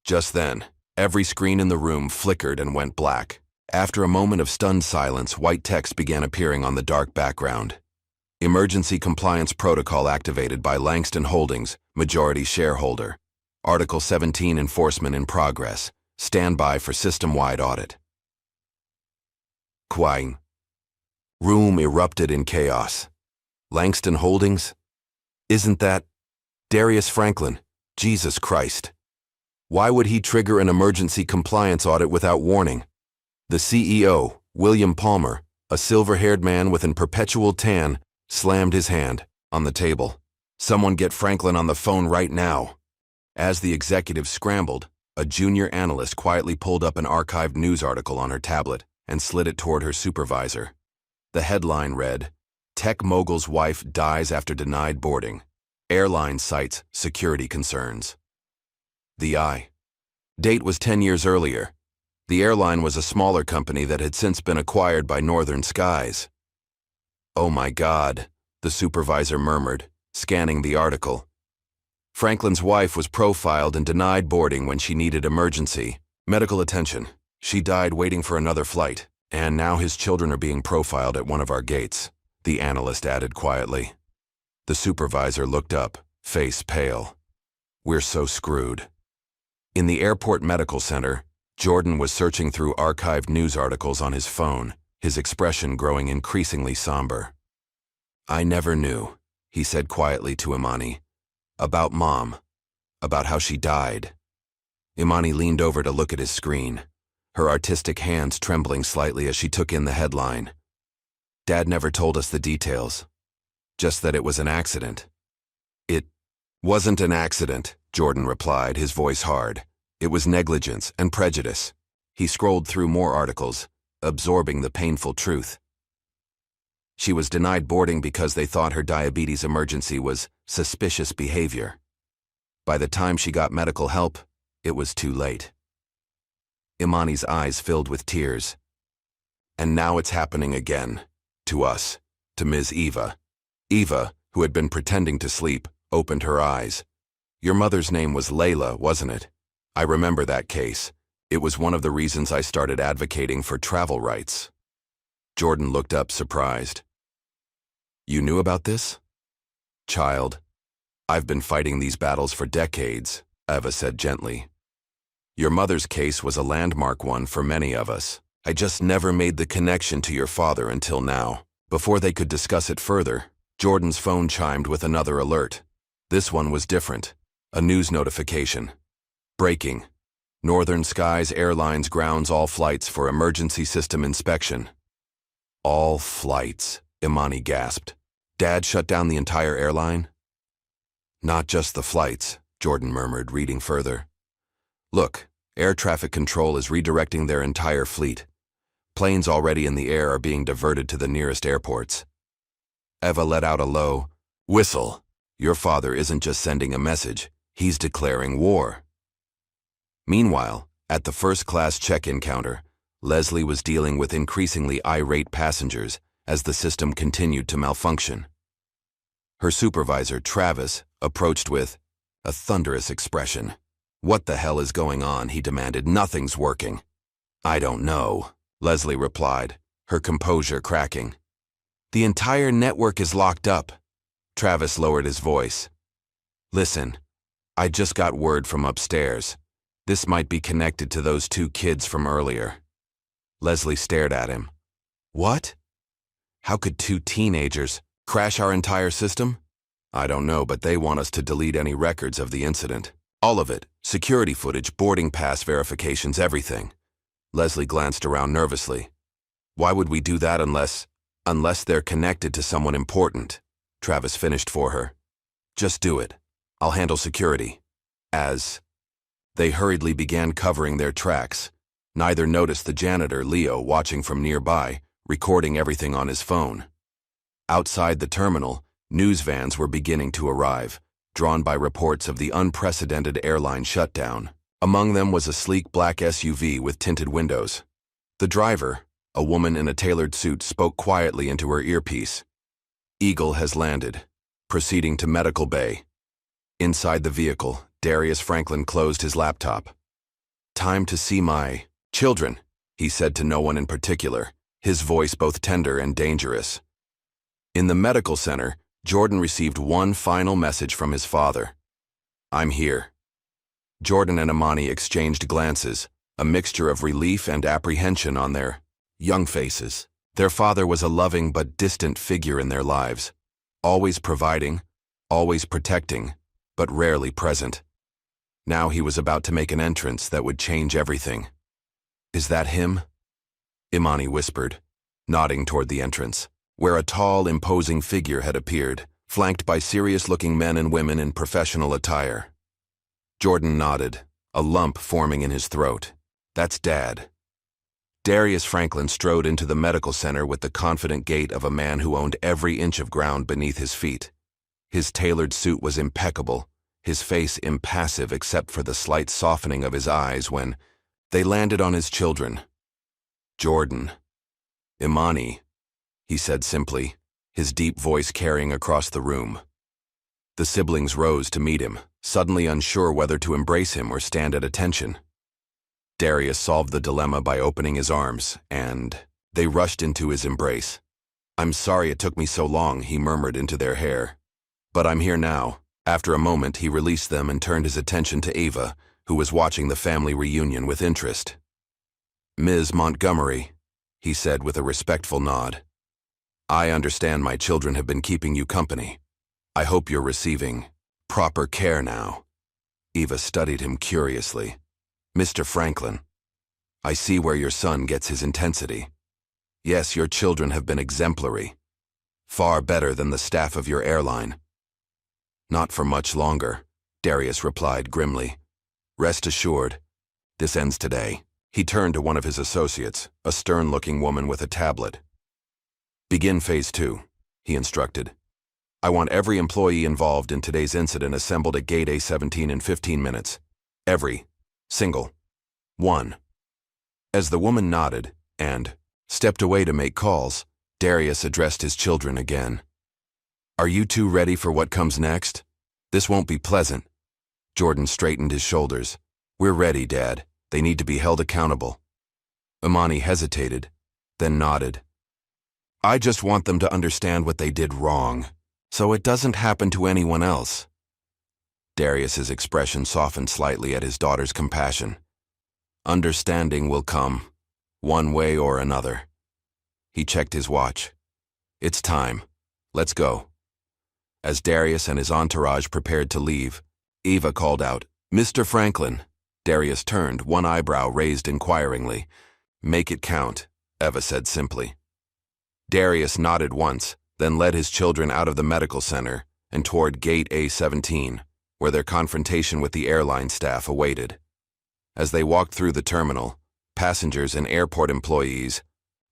Just then, every screen in the room flickered and went black. After a moment of stunned silence, white text began appearing on the dark background. "Emergency compliance protocol activated by Langston Holdings, majority shareholder. Article 17 enforcement in progress. Stand by for system-wide audit." Quine. Room erupted in chaos. Langston Holdings? Isn't that Darius Franklin? Jesus Christ. Why would he trigger an emergency compliance audit without warning? The CEO, William Palmer, a silver-haired man with an perpetual tan, slammed his hand on the table. "Someone get Franklin on the phone right now." As the executive scrambled, a junior analyst quietly pulled up an archived news article on her tablet and slid it toward her supervisor. The headline read, "Tech mogul's wife dies after denied boarding. Airline cites security concerns." The date was 10 years earlier. The airline was a smaller company that had since been acquired by Northern Skies. "Oh my God," the supervisor murmured, scanning the article. Franklin's wife was profiled and denied boarding when she needed emergency medical attention. She died waiting for another flight, and now his children are being profiled at one of our gates, the analyst added quietly. The supervisor looked up, face pale. We're so screwed. In the airport medical center, Jordan was searching through archived news articles on his phone, his expression growing increasingly somber. I never knew, he said quietly to Imani. About Mom. About how she died. Imani leaned over to look at his screen, her artistic hands trembling slightly as she took in the headline. Dad never told us the details. Just that it was an accident. It wasn't an accident, Jordan replied, his voice hard. It was negligence and prejudice. He scrolled through more articles, absorbing the painful truth. She was denied boarding because they thought her diabetes emergency was suspicious behavior. By the time she got medical help, it was too late. Imani's eyes filled with tears. And now it's happening again. To us. To Ms. Eva. Eva, who had been pretending to sleep, opened her eyes. Your mother's name was Layla, wasn't it? I remember that case. It was one of the reasons I started advocating for travel rights. Jordan looked up, surprised. You knew about this? Child, I've been fighting these battles for decades, Eva said gently. Your mother's case was a landmark one for many of us. I just never made the connection to your father until now. Before they could discuss it further, Jordan's phone chimed with another alert. This one was different. A news notification. Breaking. Northern Skies Airlines grounds all flights for emergency system inspection. All flights, Imani gasped. Dad shut down the entire airline? Not just the flights, Jordan murmured, reading further. Look, air traffic control is redirecting their entire fleet. Planes already in the air are being diverted to the nearest airports. Eva let out a low whistle. Your father isn't just sending a message, he's declaring war. Meanwhile, at the first-class check-in counter, Leslie was dealing with increasingly irate passengers as the system continued to malfunction. Her supervisor, Travis, approached with a thunderous expression. What the hell is going on? He demanded. Nothing's working. I don't know, Leslie replied, her composure cracking. The entire network is locked up. Travis lowered his voice. Listen, I just got word from upstairs. This might be connected to those two kids from earlier. Leslie stared at him. What? How could two teenagers crash our entire system? I don't know, but they want us to delete any records of the incident. All of it. Security footage, boarding pass verifications, everything. Leslie glanced around nervously. Why would we do that unless they're connected to someone important? Travis finished for her. Just do it. I'll handle security. As they hurriedly began covering their tracks, neither noticed the janitor, Leo, watching from nearby, recording everything on his phone. Outside the terminal, news vans were beginning to arrive, drawn by reports of the unprecedented airline shutdown. Among them was a sleek black SUV with tinted windows. The driver, a woman in a tailored suit, spoke quietly into her earpiece. Eagle has landed, proceeding to medical bay. Inside the vehicle, Darius Franklin closed his laptop. Time to see my children, he said to no one in particular, his voice both tender and dangerous. In the medical center, Jordan received one final message from his father. I'm here. Jordan and Imani exchanged glances, a mixture of relief and apprehension on their young faces. Their father was a loving but distant figure in their lives, always providing, always protecting, but rarely present. Now he was about to make an entrance that would change everything. Is that him? Imani whispered, nodding toward the entrance, where a tall, imposing figure had appeared, flanked by serious-looking men and women in professional attire. Jordan nodded, a lump forming in his throat. That's Dad. Darius Franklin strode into the medical center with the confident gait of a man who owned every inch of ground beneath his feet. His tailored suit was impeccable, his face impassive except for the slight softening of his eyes when they landed on his children. Jordan. Imani, he said simply, his deep voice carrying across the room. The siblings rose to meet him, suddenly unsure whether to embrace him or stand at attention. Darius solved the dilemma by opening his arms, and they rushed into his embrace. I'm sorry it took me so long, he murmured into their hair. But I'm here now, After a moment, he released them and turned his attention to Ava, who was watching the family reunion with interest. "Ms. Montgomery," he said with a respectful nod. "I understand my children have been keeping you company. I hope you're receiving proper care now." Eva studied him curiously. "Mr. Franklin, I see where your son gets his intensity. Yes, your children have been exemplary. Far better than the staff of your airline." "Not for much longer," Darius replied grimly. "Rest assured, this ends today." He turned to one of his associates, a stern-looking woman with a tablet. "Begin phase 2, he instructed. "I want every employee involved in today's incident assembled at Gate A17 in 15 minutes. Every single one." As the woman nodded and stepped away to make calls, Darius addressed his children again. "Are you two ready for what comes next? This won't be pleasant." Jordan straightened his shoulders. "We're ready, Dad. They need to be held accountable." Imani hesitated, then nodded. "I just want them to understand what they did wrong, so it doesn't happen to anyone else." Darius's expression softened slightly at his daughter's compassion. "Understanding will come, one way or another." He checked his watch. "It's time. Let's go." As Darius and his entourage prepared to leave, Eva called out, "Mr. Franklin." Darius turned, one eyebrow raised inquiringly. "Make it count," Eva said simply. Darius nodded once, then led his children out of the medical center and toward Gate A17, where their confrontation with the airline staff awaited. As they walked through the terminal, passengers and airport employees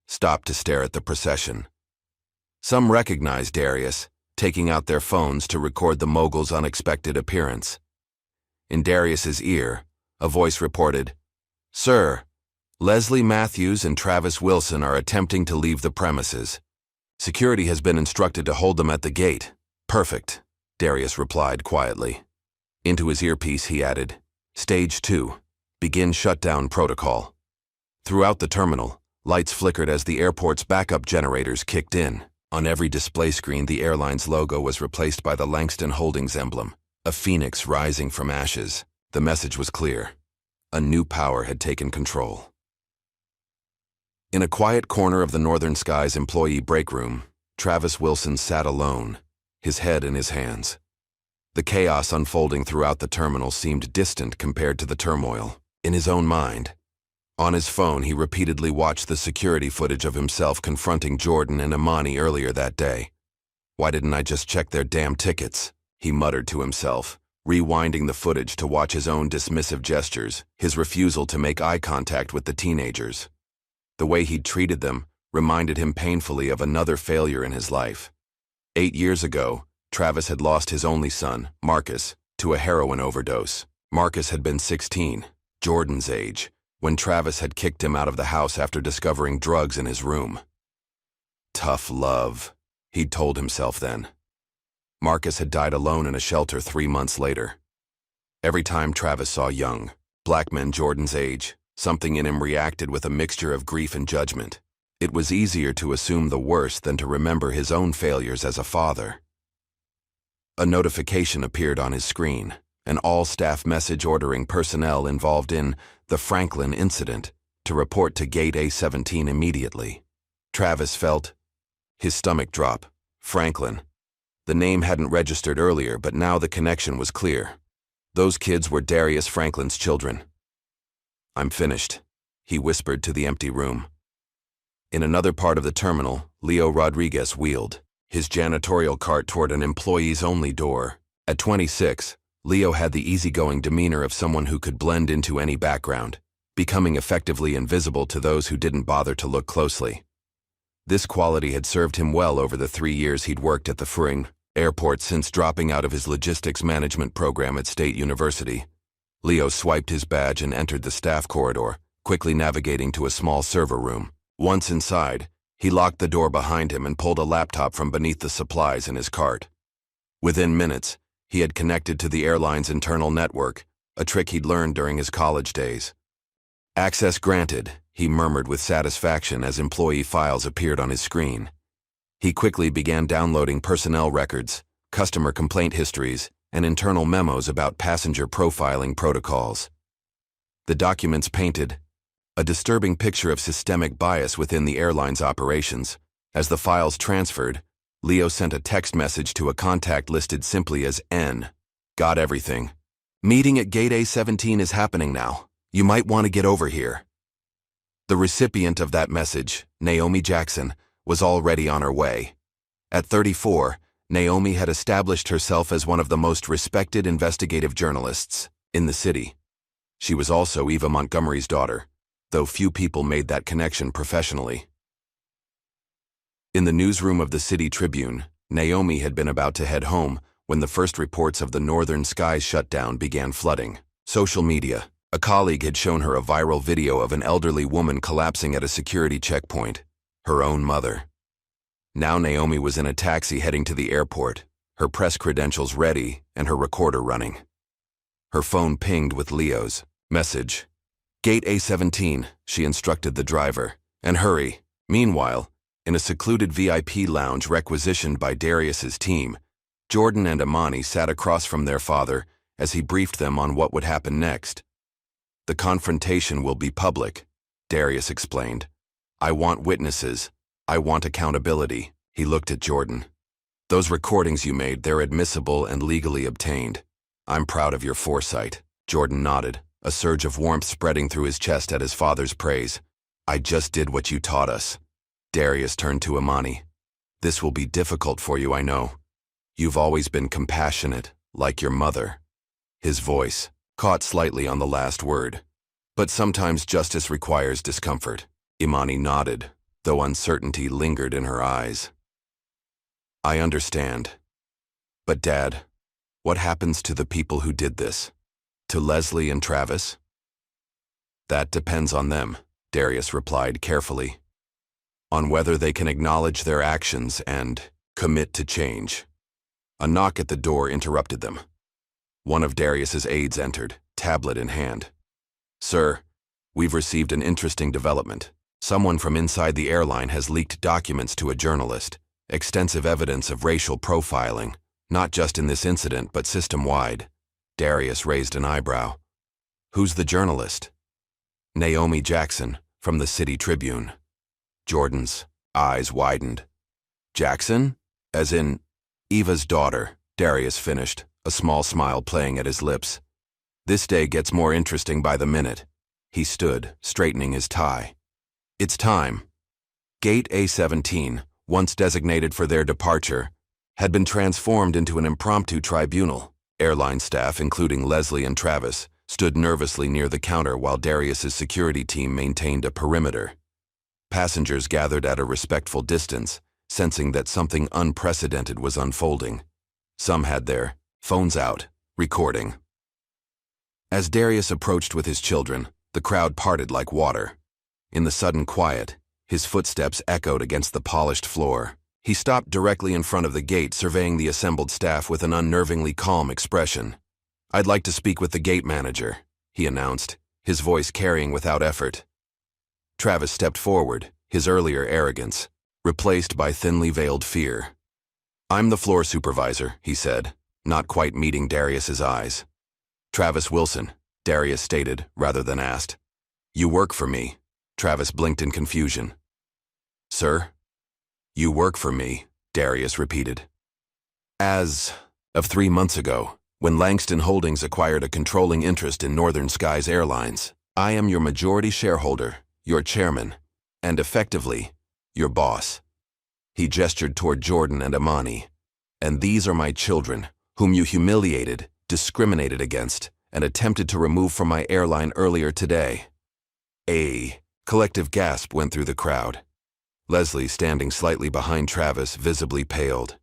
stopped to stare at the procession. Some recognized Darius, taking out their phones to record the mogul's unexpected appearance. In Darius's ear, a voice reported, "Sir, Leslie Matthews and Travis Wilson are attempting to leave the premises. Security has been instructed to hold them at the gate." "Perfect," Darius replied quietly. Into his earpiece he added, "Stage 2, begin shutdown protocol." Throughout the terminal, lights flickered as the airport's backup generators kicked in. On every display screen, the airline's logo was replaced by the Langston Holdings emblem, a phoenix rising from ashes. The message was clear. A new power had taken control. In a quiet corner of the Northern Skies employee break room, Travis Wilson sat alone, his head in his hands. The chaos unfolding throughout the terminal seemed distant compared to the turmoil in his own mind. On his phone, he repeatedly watched the security footage of himself confronting Jordan and Imani earlier that day. "Why didn't I just check their damn tickets?" he muttered to himself, rewinding the footage to watch his own dismissive gestures, his refusal to make eye contact with the teenagers. The way he'd treated them reminded him painfully of another failure in his life. 8 years ago, Travis had lost his only son, Marcus, to a heroin overdose. Marcus had been 16, Jordan's age, when Travis had kicked him out of the house after discovering drugs in his room. Tough love, he'd told himself then. Marcus had died alone in a shelter 3 months later. Every time Travis saw young, black men Jordan's age, something in him reacted with a mixture of grief and judgment. It was easier to assume the worst than to remember his own failures as a father. A notification appeared on his screen, an all-staff message ordering personnel involved in the Franklin incident to report to Gate A17 immediately. Travis felt his stomach drop. Franklin. The name hadn't registered earlier, but now the connection was clear. Those kids were Darius Franklin's children. "I'm finished," he whispered to the empty room. In another part of the terminal, Leo Rodriguez wheeled his janitorial cart toward an employees-only door. At 26, Leo had the easygoing demeanor of someone who could blend into any background, becoming effectively invisible to those who didn't bother to look closely. This quality had served him well over the 3 years he'd worked at the Furing airport since dropping out of his logistics management program at State University. Leo swiped his badge and entered the staff corridor, quickly navigating to a small server room. Once inside, he locked the door behind him and pulled a laptop from beneath the supplies in his cart. Within minutes, he had connected to the airline's internal network, a trick he'd learned during his college days. "Access granted," he murmured with satisfaction as employee files appeared on his screen. He quickly began downloading personnel records, customer complaint histories, and internal memos about passenger profiling protocols. The documents painted a disturbing picture of systemic bias within the airline's operations. As the files transferred, Leo sent a text message to a contact listed simply as N. Got everything. Meeting at Gate A17 is happening now. You might want to get over here. The recipient of that message, Naomi Jackson, was already on her way. At 34, Naomi had established herself as one of the most respected investigative journalists in the city. She was also Eva Montgomery's daughter, though few people made that connection professionally. In the newsroom of the City Tribune, Naomi had been about to head home when the first reports of the Northern Skies shutdown began flooding. Social media. A colleague had shown her a viral video of an elderly woman collapsing at a security checkpoint, her own mother. Now Naomi was in a taxi heading to the airport, her press credentials ready and her recorder running. Her phone pinged with Leo's message. Gate A17, she instructed the driver, and hurry. Meanwhile, in a secluded VIP lounge requisitioned by Darius's team, Jordan and Imani sat across from their father as he briefed them on what would happen next. The confrontation will be public, Darius explained. I want witnesses. I want accountability. He looked at Jordan. Those recordings you made, they're admissible and legally obtained. I'm proud of your foresight. Jordan nodded, a surge of warmth spreading through his chest at his father's praise. I just did what you taught us. Darius turned to Imani. This will be difficult for you, I know. You've always been compassionate, like your mother. His voice caught slightly on the last word. But sometimes justice requires discomfort. Imani nodded, though uncertainty lingered in her eyes. I understand. But Dad, what happens to the people who did this? To Leslie and Travis? That depends on them, Darius replied carefully. On whether they can acknowledge their actions and commit to change. A knock at the door interrupted them. One of Darius's aides entered, tablet in hand. Sir, we've received an interesting development. Someone from inside the airline has leaked documents to a journalist, extensive evidence of racial profiling, not just in this incident but system-wide. Darius raised an eyebrow. Who's the journalist? Naomi Jackson, from the City Tribune. Jordan's eyes widened. Jackson? As in Eva's daughter, Darius finished, a small smile playing at his lips. This day gets more interesting by the minute. He stood, straightening his tie. It's time. Gate A17, once designated for their departure, had been transformed into an impromptu tribunal. Airline staff, including Leslie and Travis, stood nervously near the counter while Darius's security team maintained a perimeter. Passengers gathered at a respectful distance, sensing that something unprecedented was unfolding. Some had their phones out, recording. As Darius approached with his children, the crowd parted like water. In the sudden quiet, his footsteps echoed against the polished floor. He stopped directly in front of the gate, surveying the assembled staff with an unnervingly calm expression. I'd like to speak with the gate manager, he announced, his voice carrying without effort. Travis stepped forward, his earlier arrogance replaced by thinly veiled fear. I'm the floor supervisor, he said, not quite meeting Darius's eyes. Travis Wilson, Darius stated, rather than asked. You work for me. Travis blinked in confusion. Sir? You work for me, Darius repeated. As of 3 months ago, when Langston Holdings acquired a controlling interest in Northern Skies Airlines, I am your majority shareholder, your chairman, and effectively, your boss. He gestured toward Jordan and Imani. And these are my children, whom you humiliated, discriminated against, and attempted to remove from my airline earlier today. A collective gasp went through the crowd. Leslie, standing slightly behind Travis, visibly paled.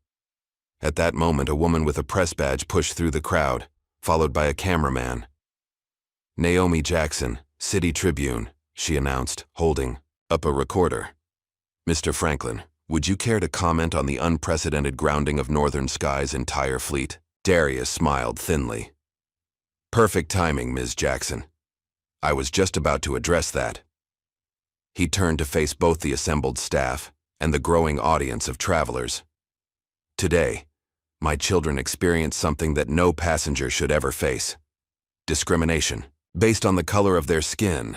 At that moment, a woman with a press badge pushed through the crowd, followed by a cameraman. Naomi Jackson, City Tribune, she announced, holding up a recorder. Mr. Franklin, would you care to comment on the unprecedented grounding of Northern Skies' entire fleet? Darius smiled thinly. Perfect timing, Ms. Jackson. I was just about to address that. He turned to face both the assembled staff and the growing audience of travelers. Today, My children experienced something that no passenger should ever face. Discrimination, based on the color of their skin.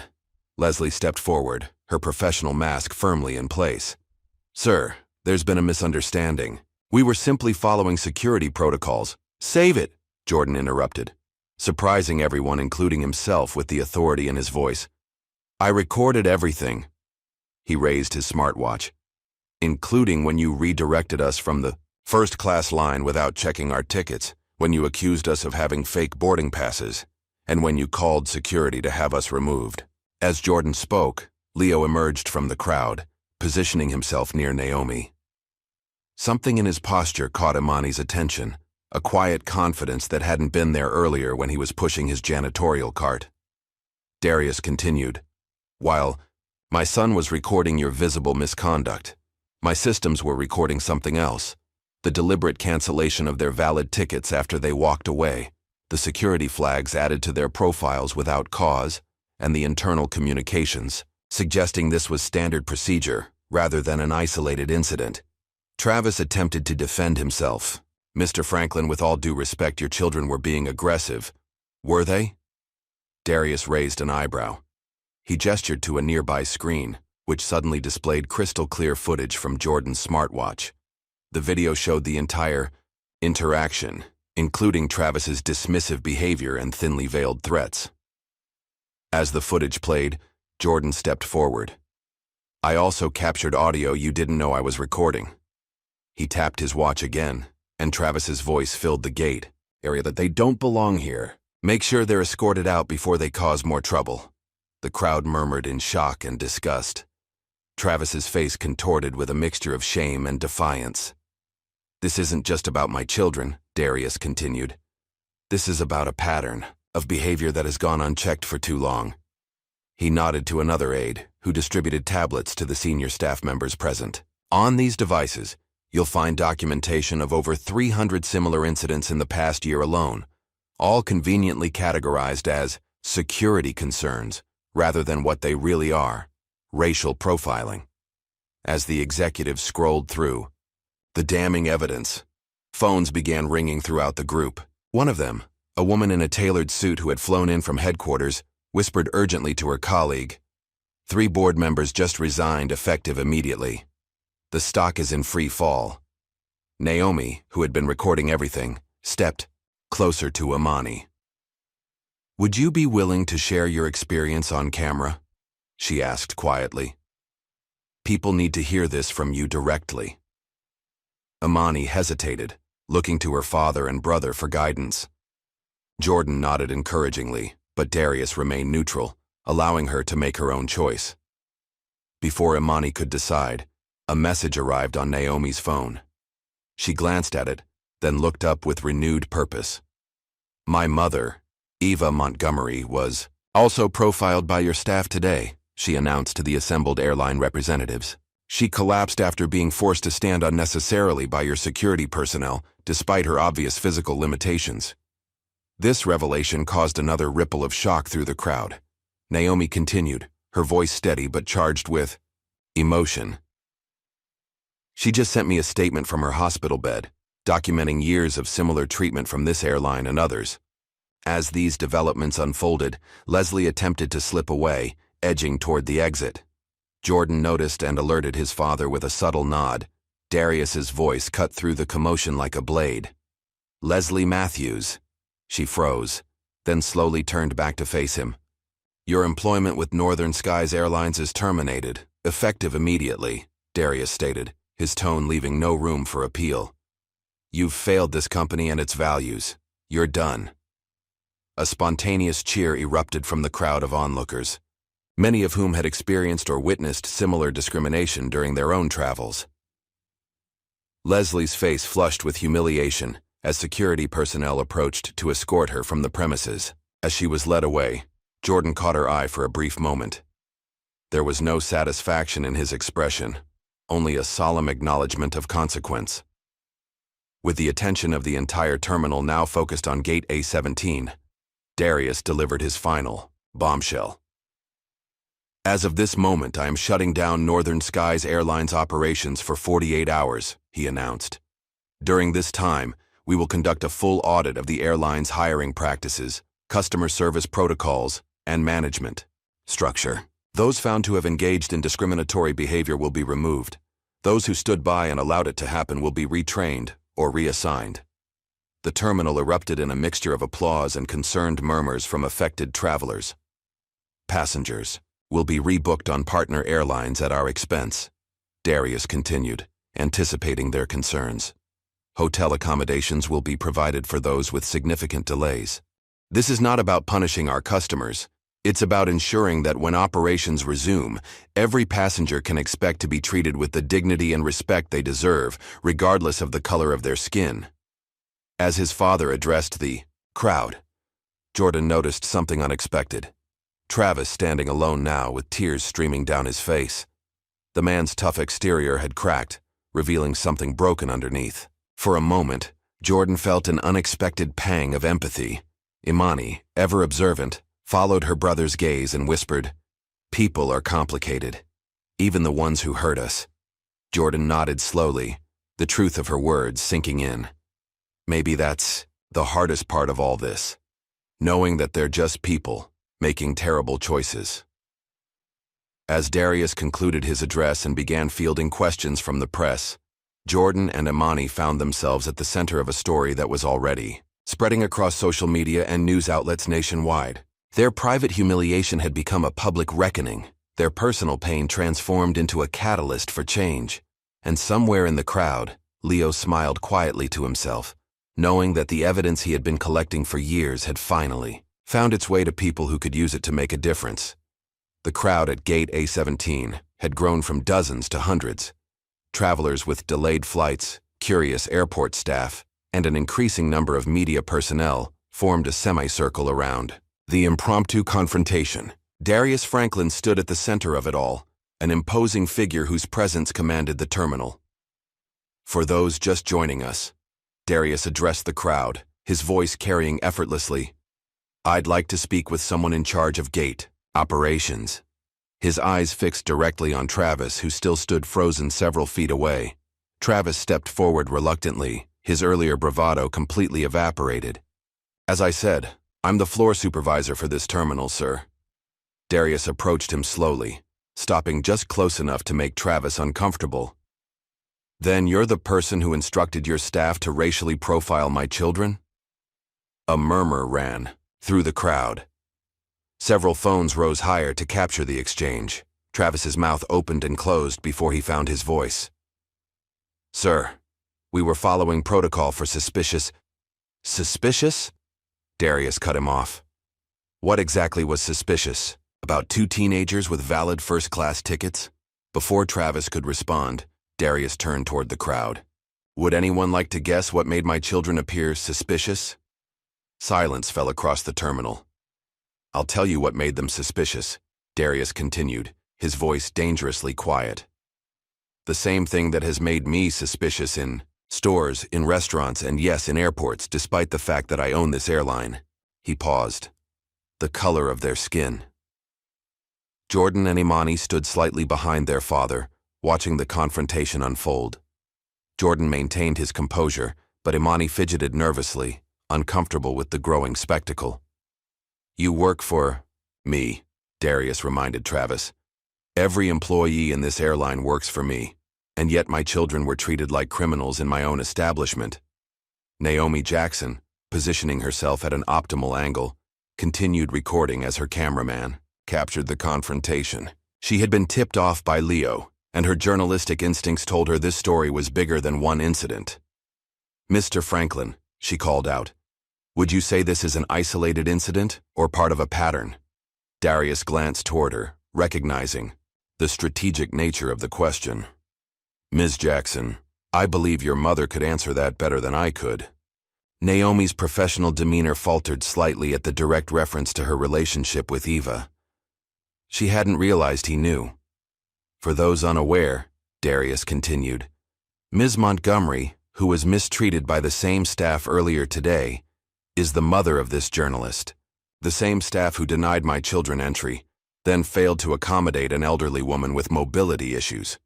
Leslie stepped forward, her professional mask firmly in place. Sir, there's been a misunderstanding. We were simply following security protocols. Save it, Jordan interrupted, surprising everyone, including himself, with the authority in his voice. I recorded everything. He raised his smartwatch, including when you redirected us from the first-class line without checking our tickets, when you accused us of having fake boarding passes, and when you called security to have us removed. As Jordan spoke, Leo emerged from the crowd, positioning himself near Naomi. Something in his posture caught Imani's attention, a quiet confidence that hadn't been there earlier when he was pushing his janitorial cart. Darius continued, While my son was recording your visible misconduct, my systems were recording something else. The deliberate cancellation of their valid tickets after they walked away, the security flags added to their profiles without cause, and the internal communications, suggesting this was standard procedure rather than an isolated incident. Travis attempted to defend himself. Mr. Franklin, with all due respect, your children were being aggressive. Were they? Darius raised an eyebrow. He gestured to a nearby screen, which suddenly displayed crystal-clear footage from Jordan's smartwatch. The video showed the entire interaction, including Travis's dismissive behavior and thinly veiled threats. As the footage played, Jordan stepped forward. I also captured audio you didn't know I was recording. He tapped his watch again, and Travis's voice filled the gate area. That they don't belong here. Make sure they're escorted out before they cause more trouble. The crowd murmured in shock and disgust. Travis's face contorted with a mixture of shame and defiance. This isn't just about my children, Darius continued. This is about a pattern of behavior that has gone unchecked for too long. He nodded to another aide, who distributed tablets to the senior staff members present. On these devices, you'll find documentation of over 300 similar incidents in the past year alone, all conveniently categorized as security concerns rather than what they really are, racial profiling. As the executive scrolled through the damning evidence, phones began ringing throughout the group. One of them, a woman in a tailored suit who had flown in from headquarters, whispered urgently to her colleague, 3 board members just resigned, effective immediately. The stock is in free fall. Naomi, who had been recording everything, stepped closer to Imani. Would you be willing to share your experience on camera? She asked quietly. People need to hear this from you directly. Imani hesitated, looking to her father and brother for guidance. Jordan nodded encouragingly, but Darius remained neutral, allowing her to make her own choice. Before Imani could decide, a message arrived on Naomi's phone. She glanced at it, then looked up with renewed purpose. My mother, Eva Montgomery, was also profiled by your staff today, she announced to the assembled airline representatives. She collapsed after being forced to stand unnecessarily by your security personnel, despite her obvious physical limitations. This revelation caused another ripple of shock through the crowd. Naomi continued, her voice steady but charged with emotion. She just sent me a statement from her hospital bed, documenting years of similar treatment from this airline and others. As these developments unfolded, Leslie attempted to slip away, edging toward the exit. Jordan noticed and alerted his father with a subtle nod. Darius's voice cut through the commotion like a blade. Leslie Matthews. She froze, then slowly turned back to face him. Your employment with Northern Skies Airlines is terminated, effective immediately, Darius stated, his tone leaving no room for appeal. You've failed this company and its values. You're done. A spontaneous cheer erupted from the crowd of onlookers, many of whom had experienced or witnessed similar discrimination during their own travels. Leslie's face flushed with humiliation as security personnel approached to escort her from the premises. As she was led away, Jordan caught her eye for a brief moment. There was no satisfaction in his expression, only a solemn acknowledgement of consequence. With the attention of the entire terminal now focused on Gate A17, Darius delivered his final bombshell. As of this moment, I am shutting down Northern Skies Airlines operations for 48 hours, he announced. During this time, we will conduct a full audit of the airline's hiring practices, customer service protocols, and management structure. Those found to have engaged in discriminatory behavior will be removed. Those who stood by and allowed it to happen will be retrained or reassigned. The terminal erupted in a mixture of applause and concerned murmurs from affected travelers. Passengers will be rebooked on partner airlines at our expense, Darius continued, anticipating their concerns. Hotel accommodations will be provided for those with significant delays. This is not about punishing our customers. It's about ensuring that when operations resume, every passenger can expect to be treated with the dignity and respect they deserve, regardless of the color of their skin. As his father addressed the crowd, Jordan noticed something unexpected. Travis standing alone now with tears streaming down his face. The man's tough exterior had cracked, revealing something broken underneath. For a moment, Jordan felt an unexpected pang of empathy. Imani, ever observant, followed her brother's gaze and whispered, "People are complicated, even the ones who hurt us." Jordan nodded slowly, the truth of her words sinking in. Maybe that's the hardest part of all this, knowing that they're just people, making terrible choices. As Darius concluded his address and began fielding questions from the press, Jordan and Imani found themselves at the center of a story that was already spreading across social media and news outlets nationwide. Their private humiliation had become a public reckoning, their personal pain transformed into a catalyst for change. And somewhere in the crowd, Leo smiled quietly to himself, knowing that the evidence he had been collecting for years had finally found its way to people who could use it to make a difference. The crowd at Gate A17 had grown from dozens to hundreds. Travelers with delayed flights, curious airport staff, and an increasing number of media personnel formed a semicircle around the impromptu confrontation. Darius Franklin stood at the center of it all, an imposing figure whose presence commanded the terminal. For those just joining us, Darius addressed the crowd, his voice carrying effortlessly, "I'd like to speak with someone in charge of gate operations." His eyes fixed directly on Travis, who still stood frozen several feet away. Travis stepped forward reluctantly, his earlier bravado completely evaporated. "As I said, I'm the floor supervisor for this terminal, sir." Darius approached him slowly, stopping just close enough to make Travis uncomfortable. "Then you're the person who instructed your staff to racially profile my children?" A murmur ran through the crowd. Several phones rose higher to capture the exchange. Travis's mouth opened and closed before he found his voice. "Sir, we were following protocol for suspicious..." "Suspicious?" Darius cut him off. What exactly was suspicious? About two teenagers with valid first-class tickets? Before Travis could respond, Darius turned toward the crowd. "Would anyone like to guess what made my children appear suspicious?" Silence fell across the terminal. "I'll tell you what made them suspicious," Darius continued, his voice dangerously quiet. "The same thing that has made me suspicious in stores, in restaurants, and yes, in airports, despite the fact that I own this airline." He paused. "The color of their skin." Jordan and Imani stood slightly behind their father, watching the confrontation unfold. Jordan maintained his composure, but Imani fidgeted nervously, uncomfortable with the growing spectacle. "You work for me," Darius reminded Travis. "Every employee in this airline works for me, and yet my children were treated like criminals in my own establishment." Naomi Jackson, positioning herself at an optimal angle, continued recording as her cameraman captured the confrontation. She had been tipped off by Leo, and her journalistic instincts told her this story was bigger than one incident. "Mr. Franklin," she called out, "would you say this is an isolated incident or part of a pattern?" Darius glanced toward her, recognizing the strategic nature of the question. "Ms. Jackson, I believe your mother could answer that better than I could." Naomi's professional demeanor faltered slightly at the direct reference to her relationship with Eva. She hadn't realized he knew. "For those unaware," Darius continued, "Ms. Montgomery, who was mistreated by the same staff earlier today, is the mother of this journalist. The same staff who denied my children entry, then failed to accommodate an elderly woman with mobility issues."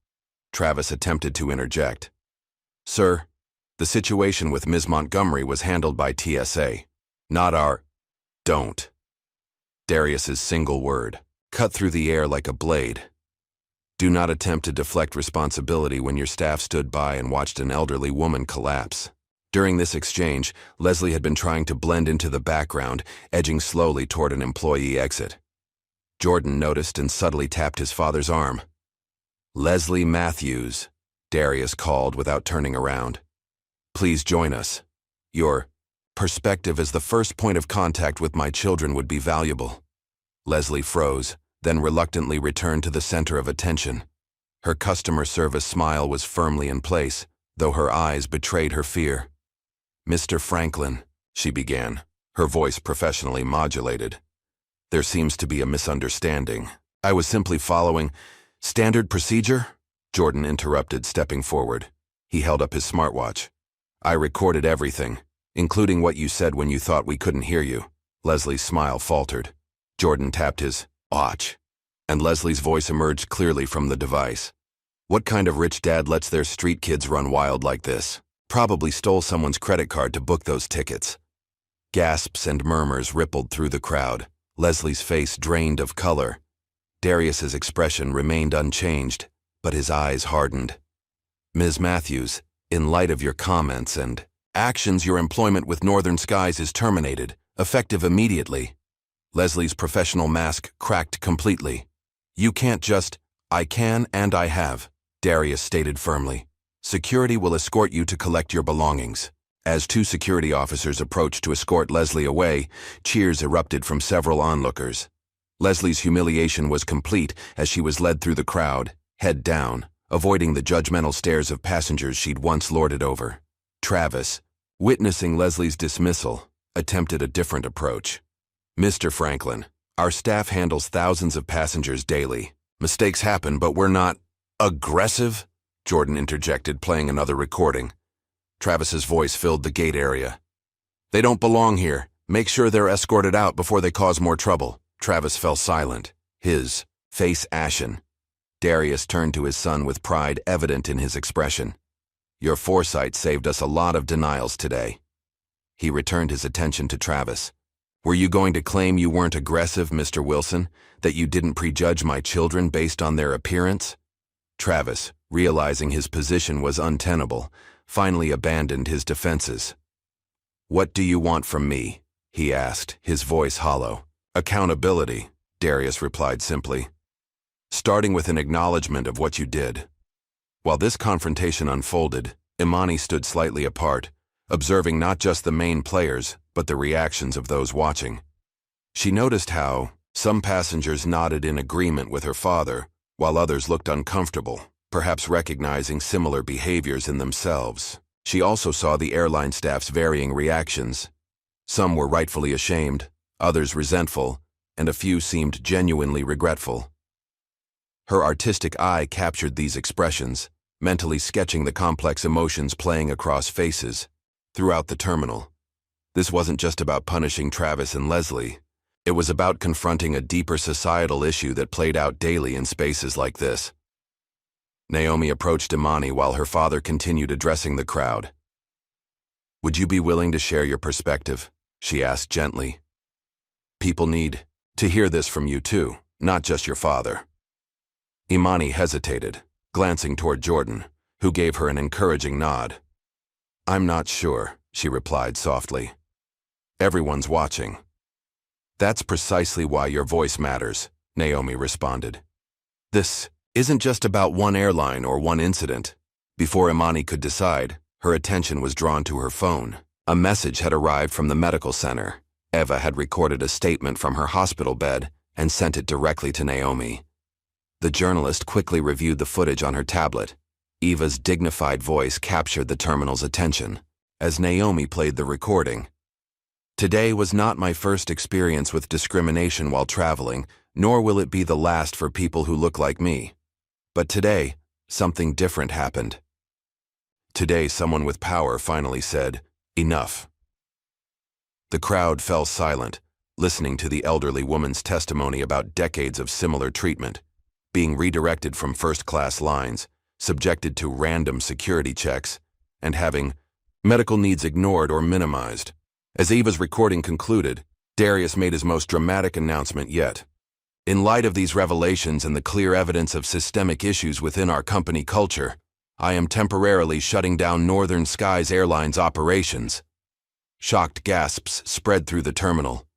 Travis attempted to interject. "Sir, The situation with Ms. Montgomery was handled by TSA, not our... Don't. Darius's single word, cut through the air like a blade. Do not attempt to deflect responsibility when your staff stood by and watched an elderly woman collapse. During this exchange, Leslie had been trying to blend into the background, edging slowly toward an employee exit. Jordan noticed and subtly tapped his father's arm. "Leslie Matthews," Darius called without turning around. "Please join us. Your perspective as the first point of contact with my children would be valuable." Leslie froze, then reluctantly returned to the center of attention. Her customer service smile was firmly in place, though her eyes betrayed her fear. "Mr. Franklin," she began, her voice professionally modulated. "There seems to be a misunderstanding. I was simply following standard procedure?" Jordan interrupted, stepping forward. He held up his smartwatch. "I recorded everything, including what you said when you thought we couldn't hear you." Leslie's smile faltered. Jordan tapped his watch, and Leslie's voice emerged clearly from the device. "What kind of rich dad lets their street kids run wild like this? Probably stole someone's credit card to book those tickets." Gasps and murmurs rippled through the crowd. Leslie's face drained of color. Darius's expression remained unchanged, but his eyes hardened. "Ms. Matthews, in light of your comments and actions, your employment with Northern Skies is terminated, effective immediately." Leslie's professional mask cracked completely. "You can't just..." "I can and I have," Darius stated firmly. "Security will escort you to collect your belongings." As two security officers approached to escort Leslie away, cheers erupted from several onlookers. Leslie's humiliation was complete as she was led through the crowd, head down, avoiding the judgmental stares of passengers she'd once lorded over. Travis, witnessing Leslie's dismissal, attempted a different approach. "Mr. Franklin, our staff handles thousands of passengers daily. Mistakes happen, but we're not..." "Aggressive?" Jordan interjected, playing another recording. Travis's voice filled the gate area. "They don't belong here. Make sure they're escorted out before they cause more trouble." Travis fell silent, his face ashen. Darius turned to his son with pride evident in his expression. "Your foresight saved us a lot of denials today." He returned his attention to Travis. "Were you going to claim you weren't aggressive, Mr. Wilson, that you didn't prejudge my children based on their appearance?" Travis, realizing his position was untenable, finally abandoned his defenses. "What do you want from me?" he asked, his voice hollow. "Accountability," Darius replied simply. "Starting with an acknowledgement of what you did." While this confrontation unfolded, Imani stood slightly apart, observing not just the main players, but the reactions of those watching. She noticed how some passengers nodded in agreement with her father, while others looked uncomfortable, perhaps recognizing similar behaviors in themselves. She also saw the airline staff's varying reactions. Some were rightfully ashamed, others resentful, and a few seemed genuinely regretful. Her artistic eye captured these expressions, mentally sketching the complex emotions playing across faces throughout the terminal. This wasn't just about punishing Travis and Leslie. It was about confronting a deeper societal issue that played out daily in spaces like this. Naomi approached Imani while her father continued addressing the crowd. "Would you be willing to share your perspective?" she asked gently. "People need to hear this from you too, not just your father." Imani hesitated, glancing toward Jordan, who gave her an encouraging nod. "I'm not sure," she replied softly. "Everyone's watching." "That's precisely why your voice matters," Naomi responded. "This isn't just about one airline or one incident." Before Imani could decide, her attention was drawn to her phone. A message had arrived from the medical center. Eva had recorded a statement from her hospital bed and sent it directly to Naomi. The journalist quickly reviewed the footage on her tablet. Eva's dignified voice captured the terminal's attention as Naomi played the recording. "Today was not my first experience with discrimination while traveling, nor will it be the last for people who look like me. But today, something different happened." Today, someone with power finally said, "Enough." The crowd fell silent, listening to the elderly woman's testimony about decades of similar treatment, being redirected from first-class lines, subjected to random security checks, and having medical needs ignored or minimized. As Eva's recording concluded, Darius made his most dramatic announcement yet. In light of these revelations and the clear evidence of systemic issues within our company culture, I am temporarily shutting down Northern Skies Airlines operations. Shocked gasps spread through the terminal.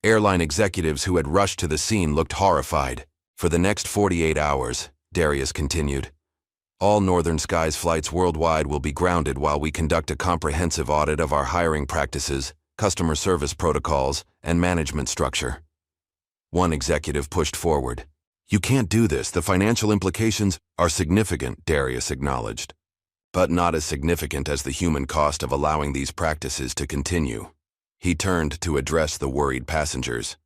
Airline executives who had rushed to the scene looked horrified. For the next 48 hours, Darius continued, all Northern Skies flights worldwide will be grounded while we conduct a comprehensive audit of our hiring practices, customer service protocols, and management structure. One executive pushed forward. You can't do this. The financial implications are significant, Darius acknowledged, but not as significant as the human cost of allowing these practices to continue. He turned to address the worried passengers.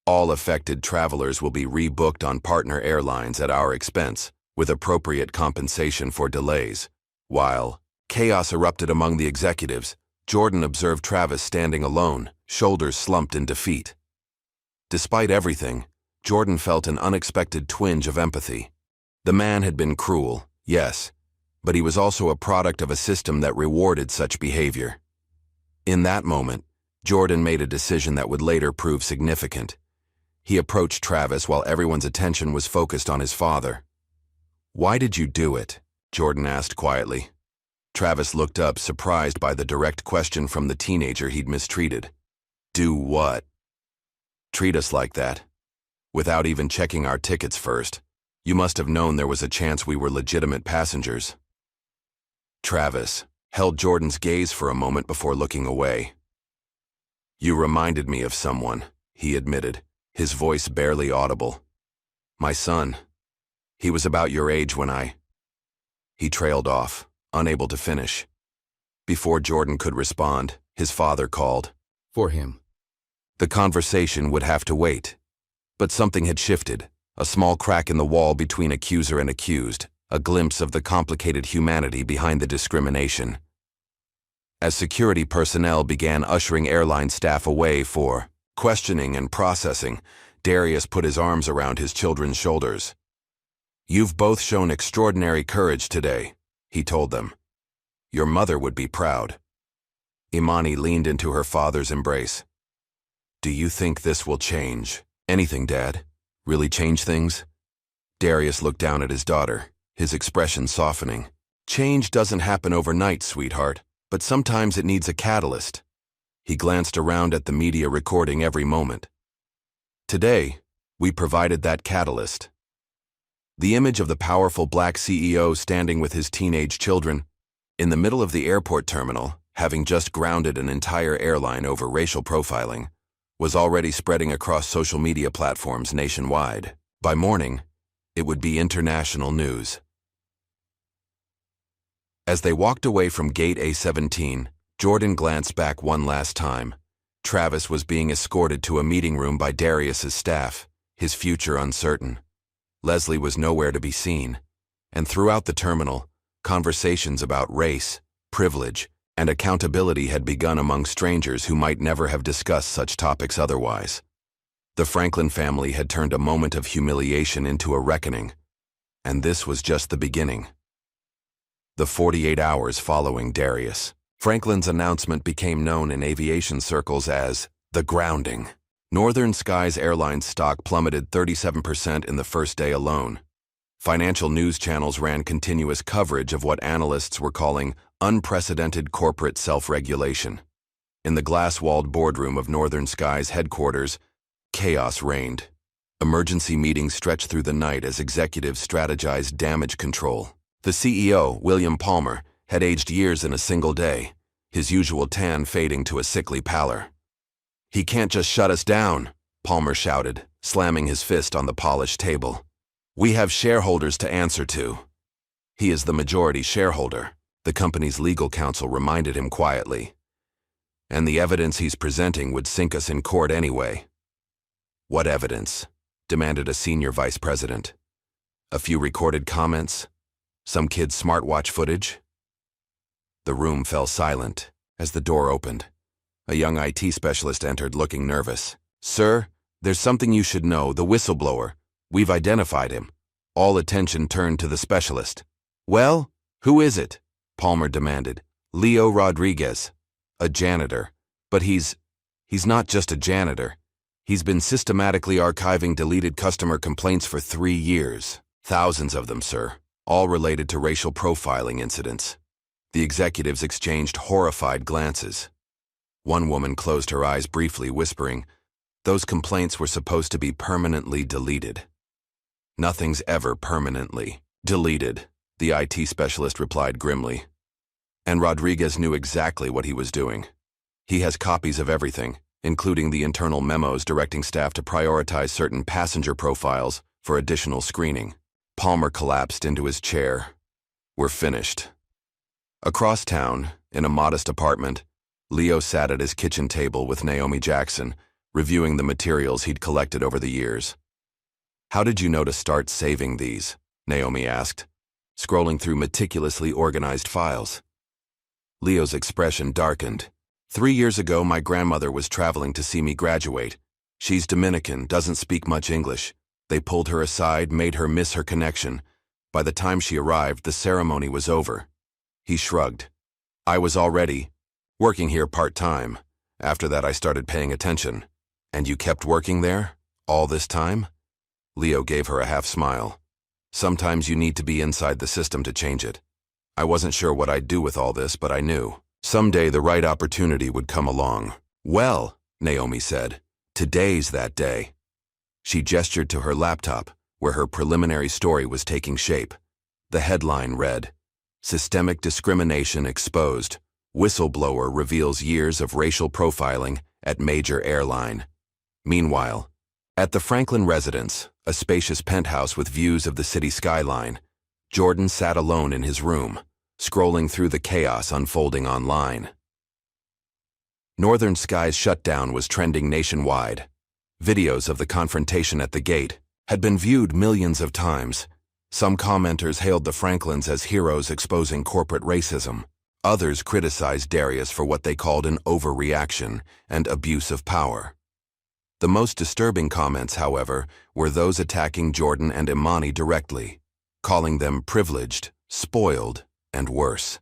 All affected travelers will be rebooked on partner airlines at our expense, with appropriate compensation for delays. While chaos erupted among the executives, Jordan observed Travis standing alone, shoulders slumped in defeat. Despite everything, Jordan felt an unexpected twinge of empathy. The man had been cruel, yes, but he was also a product of a system that rewarded such behavior. In that moment, Jordan made a decision that would later prove significant. He approached Travis while everyone's attention was focused on his father. Why did you do it? Jordan asked quietly. Travis looked up, surprised by the direct question from the teenager he'd mistreated. Do what? Treat us like that. Without even checking our tickets first. You must have known there was a chance we were legitimate passengers. Travis held Jordan's gaze for a moment before looking away. You reminded me of someone, he admitted, his voice barely audible. My son. He was about your age when He trailed off, unable to finish. Before Jordan could respond, his father called for him. The conversation would have to wait. But something had shifted, a small crack in the wall between accuser and accused, a glimpse of the complicated humanity behind the discrimination. As security personnel began ushering airline staff away for questioning and processing, Darius put his arms around his children's shoulders. You've both shown extraordinary courage today, he told them. Your mother would be proud. Imani leaned into her father's embrace. Do you think this will change anything, Dad? Really change things? Darius looked down at his daughter, his expression softening. Change doesn't happen overnight, sweetheart, but sometimes it needs a catalyst. He glanced around at the media recording every moment. Today, we provided that catalyst. The image of the powerful black CEO standing with his teenage children in the middle of the airport terminal, having just grounded an entire airline over racial profiling, was already spreading across social media platforms nationwide. By morning, it would be international news. As they walked away from Gate A17, Jordan glanced back one last time. Travis was being escorted to a meeting room by Darius's staff, his future uncertain. Leslie was nowhere to be seen, and throughout the terminal, conversations about race, privilege, and accountability had begun among strangers who might never have discussed such topics otherwise. The Franklin family had turned a moment of humiliation into a reckoning, and this was just the beginning. The 48 hours following Darius Franklin's announcement became known in aviation circles as the grounding. Northern Skies Airlines stock plummeted 37% in the first day alone. Financial news channels ran continuous coverage of what analysts were calling unprecedented corporate self-regulation. In the glass-walled boardroom of Northern Skies headquarters, chaos reigned. Emergency meetings stretched through the night as executives strategized damage control. The CEO, William Palmer, had aged years in a single day, his usual tan fading to a sickly pallor. He can't just shut us down, Palmer shouted, slamming his fist on the polished table. We have shareholders to answer to. He is the majority shareholder, the company's legal counsel reminded him quietly. And the evidence he's presenting would sink us in court anyway. What evidence? Demanded a senior vice president. A few recorded comments? Some kid's smartwatch footage? The room fell silent as the door opened. A young IT specialist entered looking nervous. Sir, there's something you should know, the whistleblower. We've identified him. All attention turned to the specialist. Well, who is it? Palmer demanded, Leo Rodriguez, a janitor. But he's not just a janitor. He's been systematically archiving deleted customer complaints for 3 years. Thousands of them, sir, all related to racial profiling incidents. The executives exchanged horrified glances. One woman closed her eyes briefly, whispering, "Those complaints were supposed to be permanently deleted." "Nothing's ever permanently deleted," the IT specialist replied grimly. And Rodriguez knew exactly what he was doing. He has copies of everything, including the internal memos directing staff to prioritize certain passenger profiles for additional screening. Palmer collapsed into his chair. "We're finished." Across town, in a modest apartment, Leo sat at his kitchen table with Naomi Jackson, reviewing the materials he'd collected over the years. "How did you know to start saving these?" Naomi asked, scrolling through meticulously organized files. Leo's expression darkened. "3 years ago, my grandmother was traveling to see me graduate. She's Dominican, doesn't speak much English. They pulled her aside, made her miss her connection. By the time she arrived, the ceremony was over." He shrugged. "I was already working here part-time. After that, I started paying attention." "And you kept working there? All this time?" Leo gave her a half-smile. "Sometimes you need to be inside the system to change it. I wasn't sure what I'd do with all this, but I knew someday the right opportunity would come along." "Well," Naomi said, "today's that day." She gestured to her laptop, where her preliminary story was taking shape. The headline read, "Systemic Discrimination Exposed. Whistleblower Reveals Years of Racial Profiling at Major Airline." Meanwhile, at the Franklin residence, a spacious penthouse with views of the city skyline, Jordan sat alone in his room, scrolling through the chaos unfolding online. Northern Sky's shutdown was trending nationwide. Videos of the confrontation at the gate had been viewed millions of times. Some commenters hailed the Franklins as heroes exposing corporate racism. Others criticized Darius for what they called an overreaction and abuse of power. The most disturbing comments, however, were those attacking Jordan and Imani directly, calling them privileged, spoiled, and worse.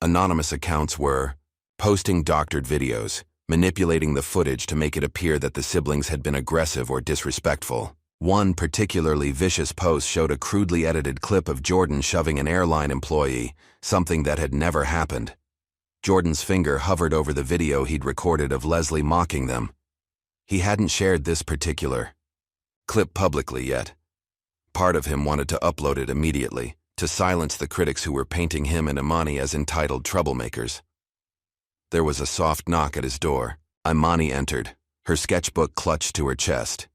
Anonymous accounts were posting doctored videos, manipulating the footage to make it appear that the siblings had been aggressive or disrespectful. One particularly vicious post showed a crudely edited clip of Jordan shoving an airline employee, something that had never happened. Jordan's finger hovered over the video he'd recorded of Leslie mocking them. He hadn't shared this particular clip publicly yet. Part of him wanted to upload it immediately, to silence the critics who were painting him and Imani as entitled troublemakers. There was a soft knock at his door. Imani entered, her sketchbook clutched to her chest.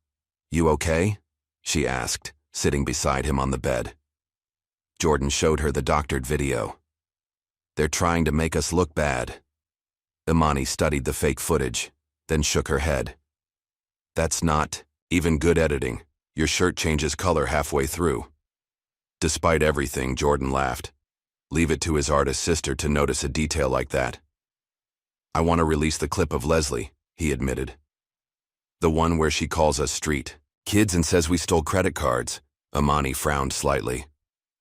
"You okay?" she asked, sitting beside him on the bed. Jordan showed her the doctored video. "They're trying to make us look bad." Imani studied the fake footage, then shook her head. "That's not even good editing. Your shirt changes color halfway through." Despite everything, Jordan laughed. Leave it to his artist sister to notice a detail like that. "I want to release the clip of Leslie," he admitted. "The one where she calls us street kids and says we stole credit cards." Imani frowned slightly.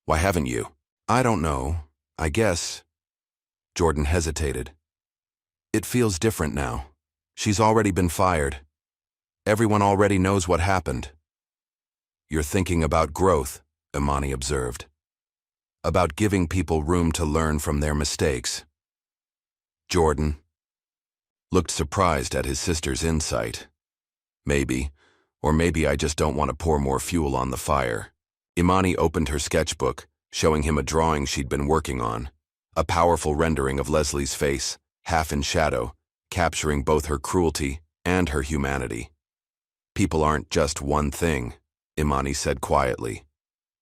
"Why haven't you?" "I don't know. I guess." Jordan hesitated. "It feels different now. She's already been fired. Everyone already knows what happened." "You're thinking about growth," Imani observed. "About giving people room to learn from their mistakes." Jordan looked surprised at his sister's insight. "Maybe, or maybe I just don't want to pour more fuel on the fire." Imani opened her sketchbook, showing him a drawing she'd been working on, a powerful rendering of Leslie's face, half in shadow, capturing both her cruelty and her humanity. "People aren't just one thing," Imani said quietly.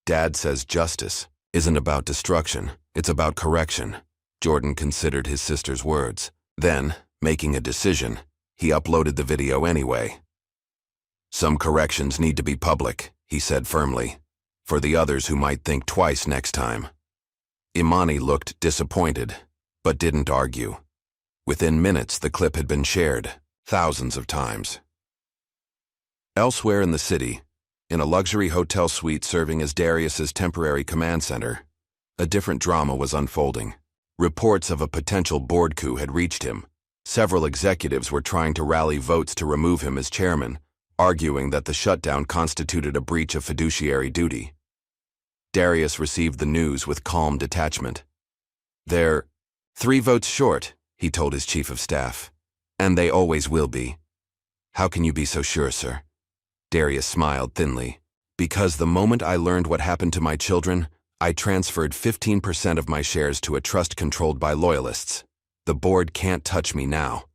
"Dad says justice isn't about destruction, it's about correction." Jordan considered his sister's words. Then, making a decision, he uploaded the video anyway. "Some corrections need to be public," he said firmly, "for the others who might think twice next time." Imani looked disappointed, but didn't argue. Within minutes, the clip had been shared, thousands of times. Elsewhere in the city, in a luxury hotel suite serving as Darius's temporary command center, a different drama was unfolding. Reports of a potential board coup had reached him. Several executives were trying to rally votes to remove him as chairman, arguing that the shutdown constituted a breach of fiduciary duty. Darius received the news with calm detachment. "They're 3 votes short," he told his chief of staff. "And they always will be." "How can you be so sure, sir?" Darius smiled thinly. "Because the moment I learned what happened to my children, I transferred 15% of my shares to a trust controlled by loyalists. The board can't touch me now."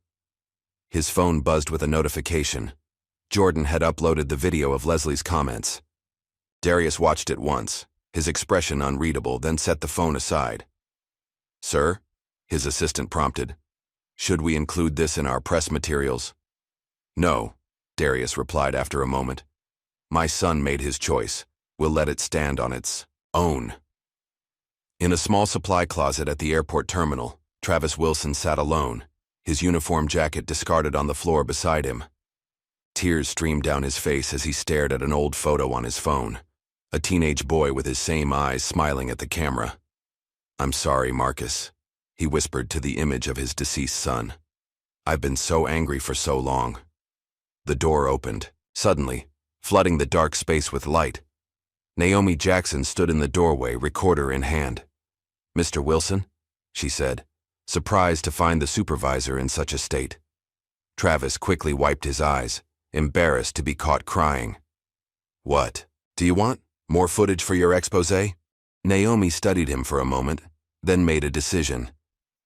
His phone buzzed with a notification. Jordan had uploaded the video of Leslie's comments. Darius watched it once, his expression unreadable, then set the phone aside. "Sir?" his assistant prompted. "Should we include this in our press materials?" "No," Darius replied after a moment. "My son made his choice. We'll let it stand on its own." In a small supply closet at the airport terminal, Travis Wilson sat alone, his uniform jacket discarded on the floor beside him. Tears streamed down his face as he stared at an old photo on his phone, a teenage boy with his same eyes smiling at the camera. "I'm sorry, Marcus," he whispered to the image of his deceased son. "I've been so angry for so long." The door opened, suddenly, flooding the dark space with light. Naomi Jackson stood in the doorway, recorder in hand. "Mr. Wilson?" she said, surprised to find the supervisor in such a state. Travis quickly wiped his eyes, embarrassed to be caught crying. "What? Do you want more footage for your exposé?" Naomi studied him for a moment, then made a decision.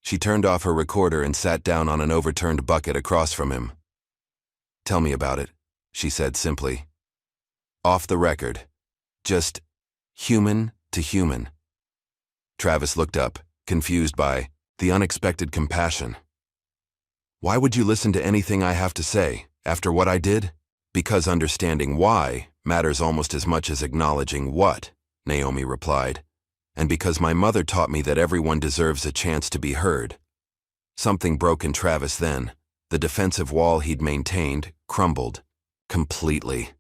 She turned off her recorder and sat down on an overturned bucket across from him. "Tell me about it," she said simply. "Off the record. Just human to human." Travis looked up, confused by the unexpected compassion. "Why would you listen to anything I have to say, after what I did?" "Because understanding why matters almost as much as acknowledging what," Naomi replied. "And because my mother taught me that everyone deserves a chance to be heard." Something broke in Travis then. The defensive wall he'd maintained crumbled. Completely.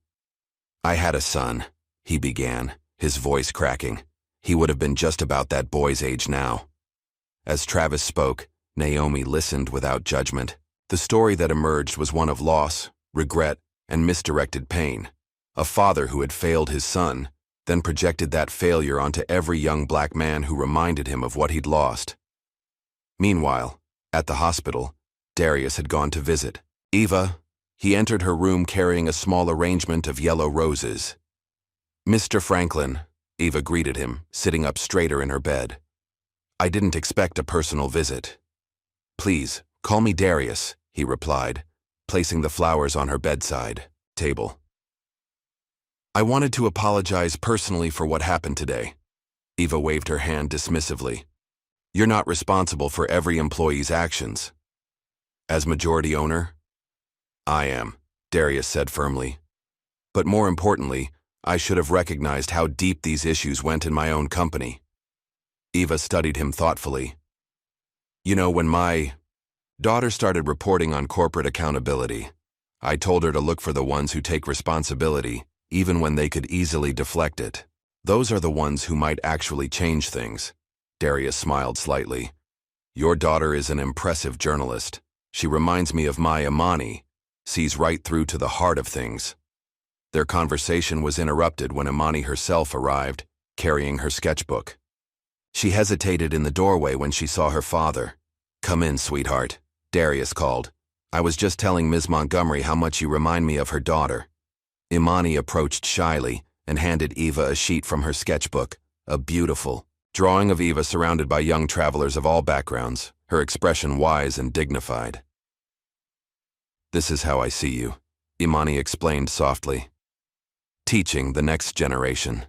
"I had a son," he began, his voice cracking. He would have been just about that boy's age now. As Travis spoke, Naomi listened without judgment. The story that emerged was one of loss, regret, and misdirected pain. A father who had failed his son, then projected that failure onto every young black man who reminded him of what he'd lost. Meanwhile, at the hospital, Darius had gone to visit Eva. He entered her room carrying a small arrangement of yellow roses. "Mr. Franklin," Eva greeted him, sitting up straighter in her bed. "I didn't expect a personal visit." "Please, call me Darius," he replied, placing the flowers on her bedside table. "I wanted to apologize personally for what happened today." Eva waved her hand dismissively. "You're not responsible for every employee's actions." "As majority owner?" "I am," Darius said firmly. "But more importantly, I should have recognized how deep these issues went in my own company." Eva studied him thoughtfully. "You know, when my daughter started reporting on corporate accountability, I told her to look for the ones who take responsibility, even when they could easily deflect it. Those are the ones who might actually change things." Darius smiled slightly. "Your daughter is an impressive journalist. She reminds me of my Imani, sees right through to the heart of things." Their conversation was interrupted when Imani herself arrived, carrying her sketchbook. She hesitated in the doorway when she saw her father. "Come in, sweetheart," Darius called. "I was just telling Ms. Montgomery how much you remind me of her daughter." Imani approached shyly and handed Eva a sheet from her sketchbook, a beautiful drawing of Eva surrounded by young travelers of all backgrounds, her expression wise and dignified. "This is how I see you," Imani explained softly. "Teaching the next generation."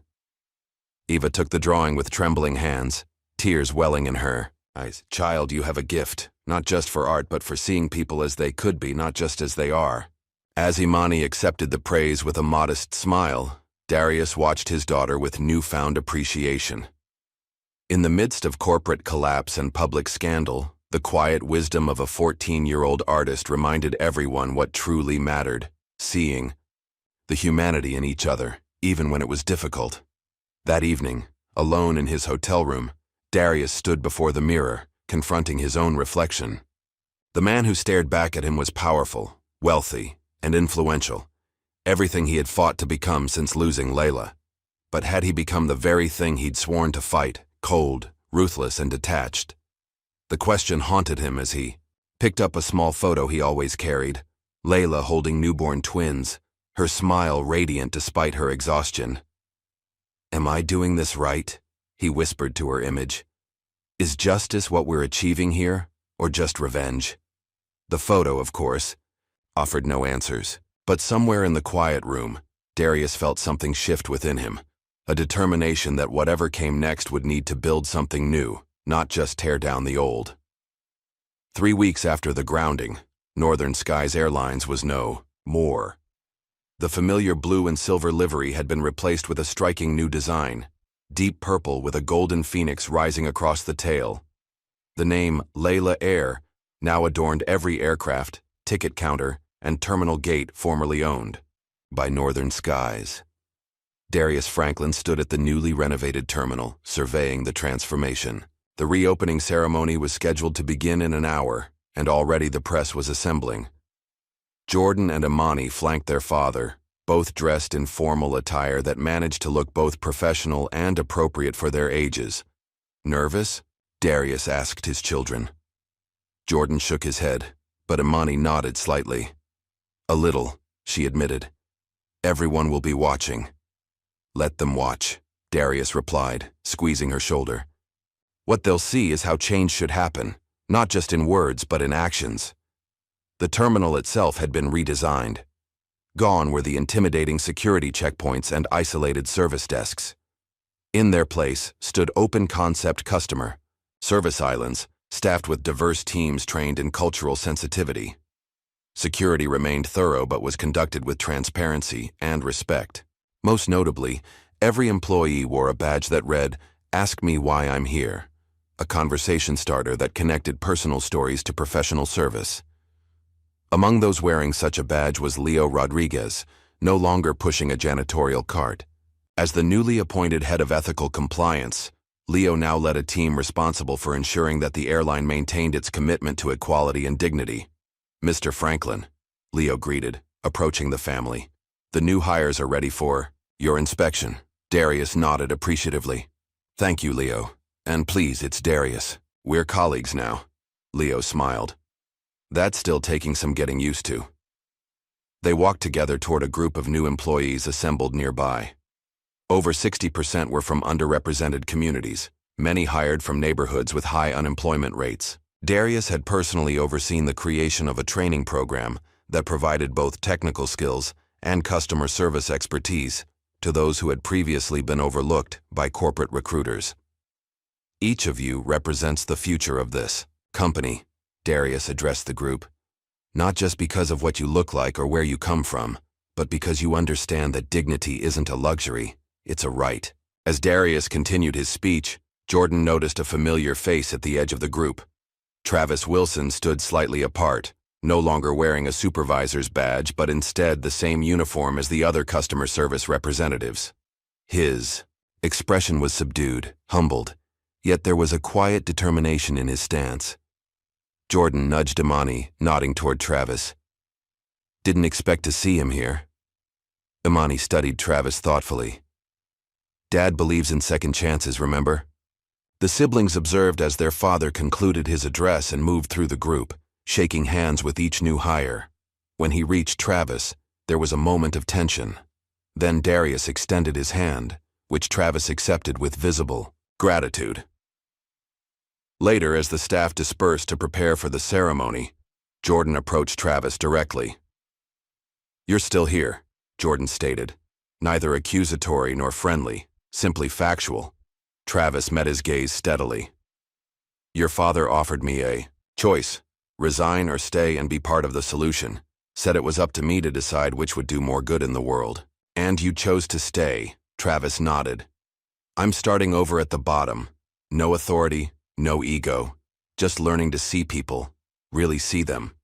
Eva took the drawing with trembling hands, tears welling in her eyes. "Child, you have a gift, not just for art but for seeing people as they could be, not just as they are." As Imani accepted the praise with a modest smile, Darius watched his daughter with newfound appreciation. In the midst of corporate collapse and public scandal, the quiet wisdom of a 14-year-old artist reminded everyone what truly mattered: seeing the humanity in each other, even when it was difficult. That evening, alone in his hotel room, Darius stood before the mirror, confronting his own reflection. The man who stared back at him was powerful, wealthy, and influential, everything he had fought to become since losing Layla. But had he become the very thing he'd sworn to fight, cold, ruthless, and detached? The question haunted him as he picked up a small photo he always carried, Layla holding newborn twins, her smile radiant despite her exhaustion. "Am I doing this right?" he whispered to her image. "Is justice what we're achieving here, or just revenge?" The photo, of course, offered no answers, but somewhere in the quiet room, Darius felt something shift within him, a determination that whatever came next would need to build something new, not just tear down the old. 3 weeks after the grounding, Northern Skies Airlines was no more. The familiar blue and silver livery had been replaced with a striking new design, deep purple with a golden phoenix rising across the tail. The name Layla Air now adorned every aircraft, ticket counter, and terminal gate formerly owned by Northern Skies. Darius Franklin stood at the newly renovated terminal, surveying the transformation. The reopening ceremony was scheduled to begin in an hour, and already the press was assembling. Jordan and Imani flanked their father, both dressed in formal attire that managed to look both professional and appropriate for their ages. "Nervous?" Darius asked his children. Jordan shook his head, but Imani nodded slightly. "A little," she admitted. "Everyone will be watching." "Let them watch," Darius replied, squeezing her shoulder. "What they'll see is how change should happen, not just in words but in actions." The terminal itself had been redesigned. Gone were the intimidating security checkpoints and isolated service desks. In their place stood open-concept customer service islands, staffed with diverse teams trained in cultural sensitivity. Security remained thorough but was conducted with transparency and respect. Most notably, every employee wore a badge that read, "Ask me why I'm here," a conversation starter that connected personal stories to professional service. Among those wearing such a badge was Leo Rodriguez, no longer pushing a janitorial cart. As the newly appointed head of ethical compliance, Leo now led a team responsible for ensuring that the airline maintained its commitment to equality and dignity. "Mr. Franklin," Leo greeted, approaching the family. "The new hires are ready for your inspection." Darius nodded appreciatively. "Thank you, Leo. And please, it's Darius. We're colleagues now." Leo smiled. "That's still taking some getting used to." They walked together toward a group of new employees assembled nearby. Over 60% were from underrepresented communities, many hired from neighborhoods with high unemployment rates. Darius had personally overseen the creation of a training program that provided both technical skills and customer service expertise to those who had previously been overlooked by corporate recruiters. "Each of you represents the future of this company," Darius addressed the group. "Not just because of what you look like or where you come from, but because you understand that dignity isn't a luxury, it's a right." As Darius continued his speech, Jordan noticed a familiar face at the edge of the group. Travis Wilson stood slightly apart, no longer wearing a supervisor's badge but instead the same uniform as the other customer service representatives. His expression was subdued, humbled, yet there was a quiet determination in his stance. Jordan nudged Imani, nodding toward Travis. "Didn't expect to see him here." Imani studied Travis thoughtfully. "Dad believes in second chances, remember?" The siblings observed as their father concluded his address and moved through the group, shaking hands with each new hire. When he reached Travis, there was a moment of tension. Then Darius extended his hand, which Travis accepted with visible gratitude. Later, as the staff dispersed to prepare for the ceremony, Jordan approached Travis directly. "You're still here," Jordan stated, neither accusatory nor friendly, simply factual. Travis met his gaze steadily. "Your father offered me a choice, resign or stay and be part of the solution. Said it was up to me to decide which would do more good in the world. And you chose to stay," Travis nodded. "I'm starting over at the bottom. No authority, no ego, just learning to see people, really see them."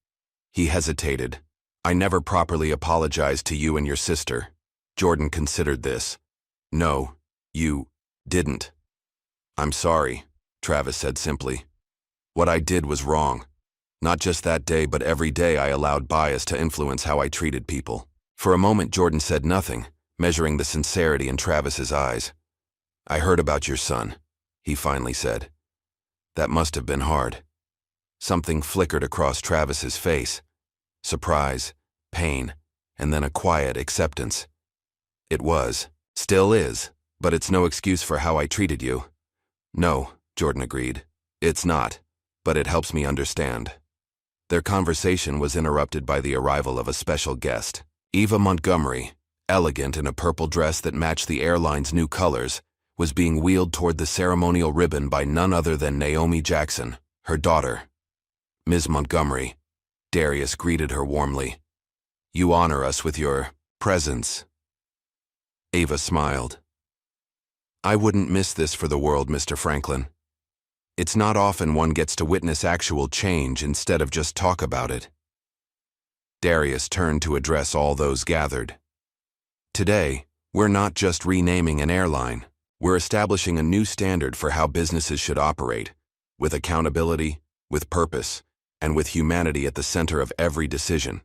He hesitated. "I never properly apologized to you and your sister." Jordan considered this. "No, you didn't." "I'm sorry," Travis said simply. What I did was wrong. Not just that day, but every day I allowed bias to influence how I treated people. For a moment, Jordan said nothing, measuring the sincerity in Travis's eyes. I heard about your son, he finally said. That must have been hard. Something flickered across Travis's face. Surprise, pain, and then a quiet acceptance. It was, still is, but it's no excuse for how I treated you. No, Jordan agreed. It's not, but it helps me understand. Their conversation was interrupted by the arrival of a special guest. Eva Montgomery, elegant in a purple dress that matched the airline's new colors, was being wheeled toward the ceremonial ribbon by none other than Naomi Jackson, her daughter. Ms. Montgomery, Darius greeted her warmly. You honor us with your presence. Ava smiled. I wouldn't miss this for the world, Mr. Franklin. It's not often one gets to witness actual change instead of just talk about it. Darius turned to address all those gathered. Today, we're not just renaming an airline. We're establishing a new standard for how businesses should operate, with accountability, with purpose, and with humanity at the center of every decision.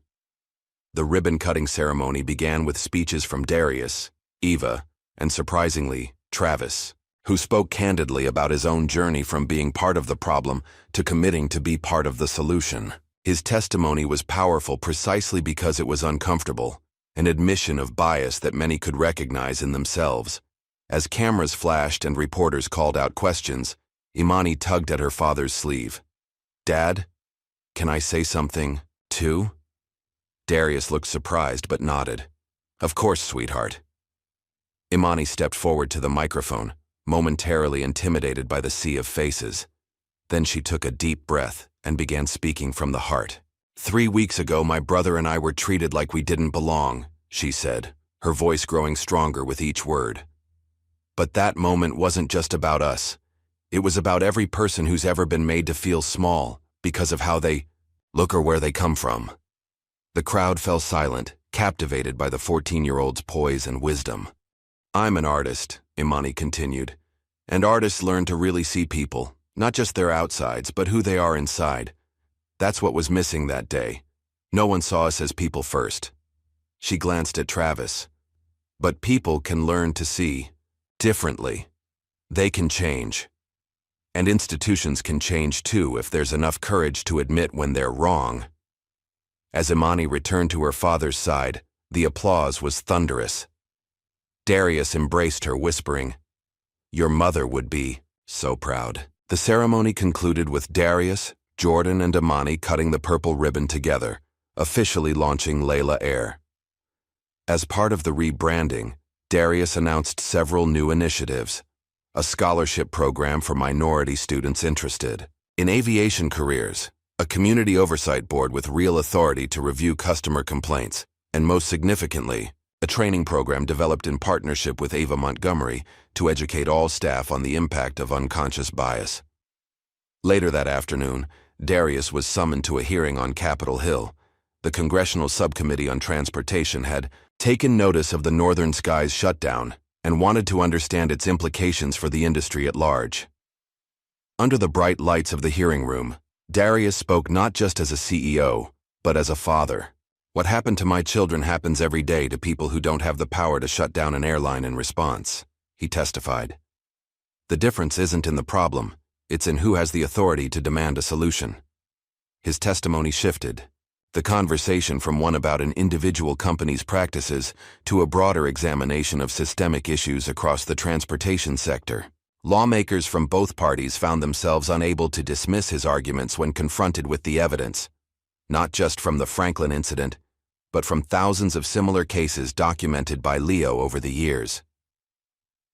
The ribbon-cutting ceremony began with speeches from Darius, Eva, and surprisingly, Travis, who spoke candidly about his own journey from being part of the problem to committing to be part of the solution. His testimony was powerful precisely because it was uncomfortable, an admission of bias that many could recognize in themselves. As cameras flashed and reporters called out questions, Imani tugged at her father's sleeve. Dad, can I say something, too? Darius looked surprised but nodded. Of course, sweetheart. Imani stepped forward to the microphone, momentarily intimidated by the sea of faces. Then she took a deep breath and began speaking from the heart. 3 weeks ago, my brother and I were treated like we didn't belong, she said, her voice growing stronger with each word. But that moment wasn't just about us. It was about every person who's ever been made to feel small because of how they look or where they come from. The crowd fell silent, captivated by the 14-year-old's poise and wisdom. I'm an artist, Imani continued, and artists learn to really see people, not just their outsides, but who they are inside. That's what was missing that day. No one saw us as people first. She glanced at Travis. But people can learn to see differently. They can change. And institutions can change too if there's enough courage to admit when they're wrong. As Imani returned to her father's side, the applause was thunderous. Darius embraced her, whispering, Your mother would be so proud. The ceremony concluded with Darius, Jordan, and Imani cutting the purple ribbon together, officially launching Layla Air. As part of the rebranding, Darius announced several new initiatives. A scholarship program for minority students interested in aviation careers, a community oversight board with real authority to review customer complaints, and most significantly, a training program developed in partnership with Eva Montgomery to educate all staff on the impact of unconscious bias. Later that afternoon, Darius was summoned to a hearing on Capitol Hill. The Congressional Subcommittee on Transportation had taken notice of the Northern Skies shutdown and wanted to understand its implications for the industry at large. Under the bright lights of the hearing room, Darius spoke not just as a CEO, but as a father. What happened to my children happens every day to people who don't have the power to shut down an airline in response, he testified. The difference isn't in the problem, it's in who has the authority to demand a solution. His testimony shifted, the conversation from one about an individual company's practices to a broader examination of systemic issues across the transportation sector. Lawmakers from both parties found themselves unable to dismiss his arguments when confronted with the evidence, not just from the Franklin incident, but from thousands of similar cases documented by Leo over the years.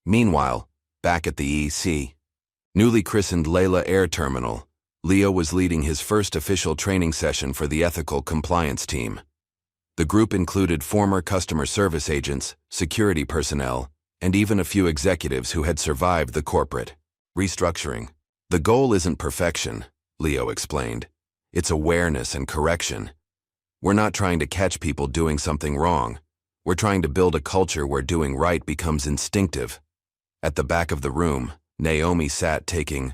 Meanwhile, back at the EC, newly christened Layla Air Terminal, Leo was leading his first official training session for the ethical compliance team. The group included former customer service agents, security personnel, and even a few executives who had survived the corporate restructuring. The goal isn't perfection, Leo explained. It's awareness and correction. We're not trying to catch people doing something wrong. We're trying to build a culture where doing right becomes instinctive. At the back of the room, Naomi sat taking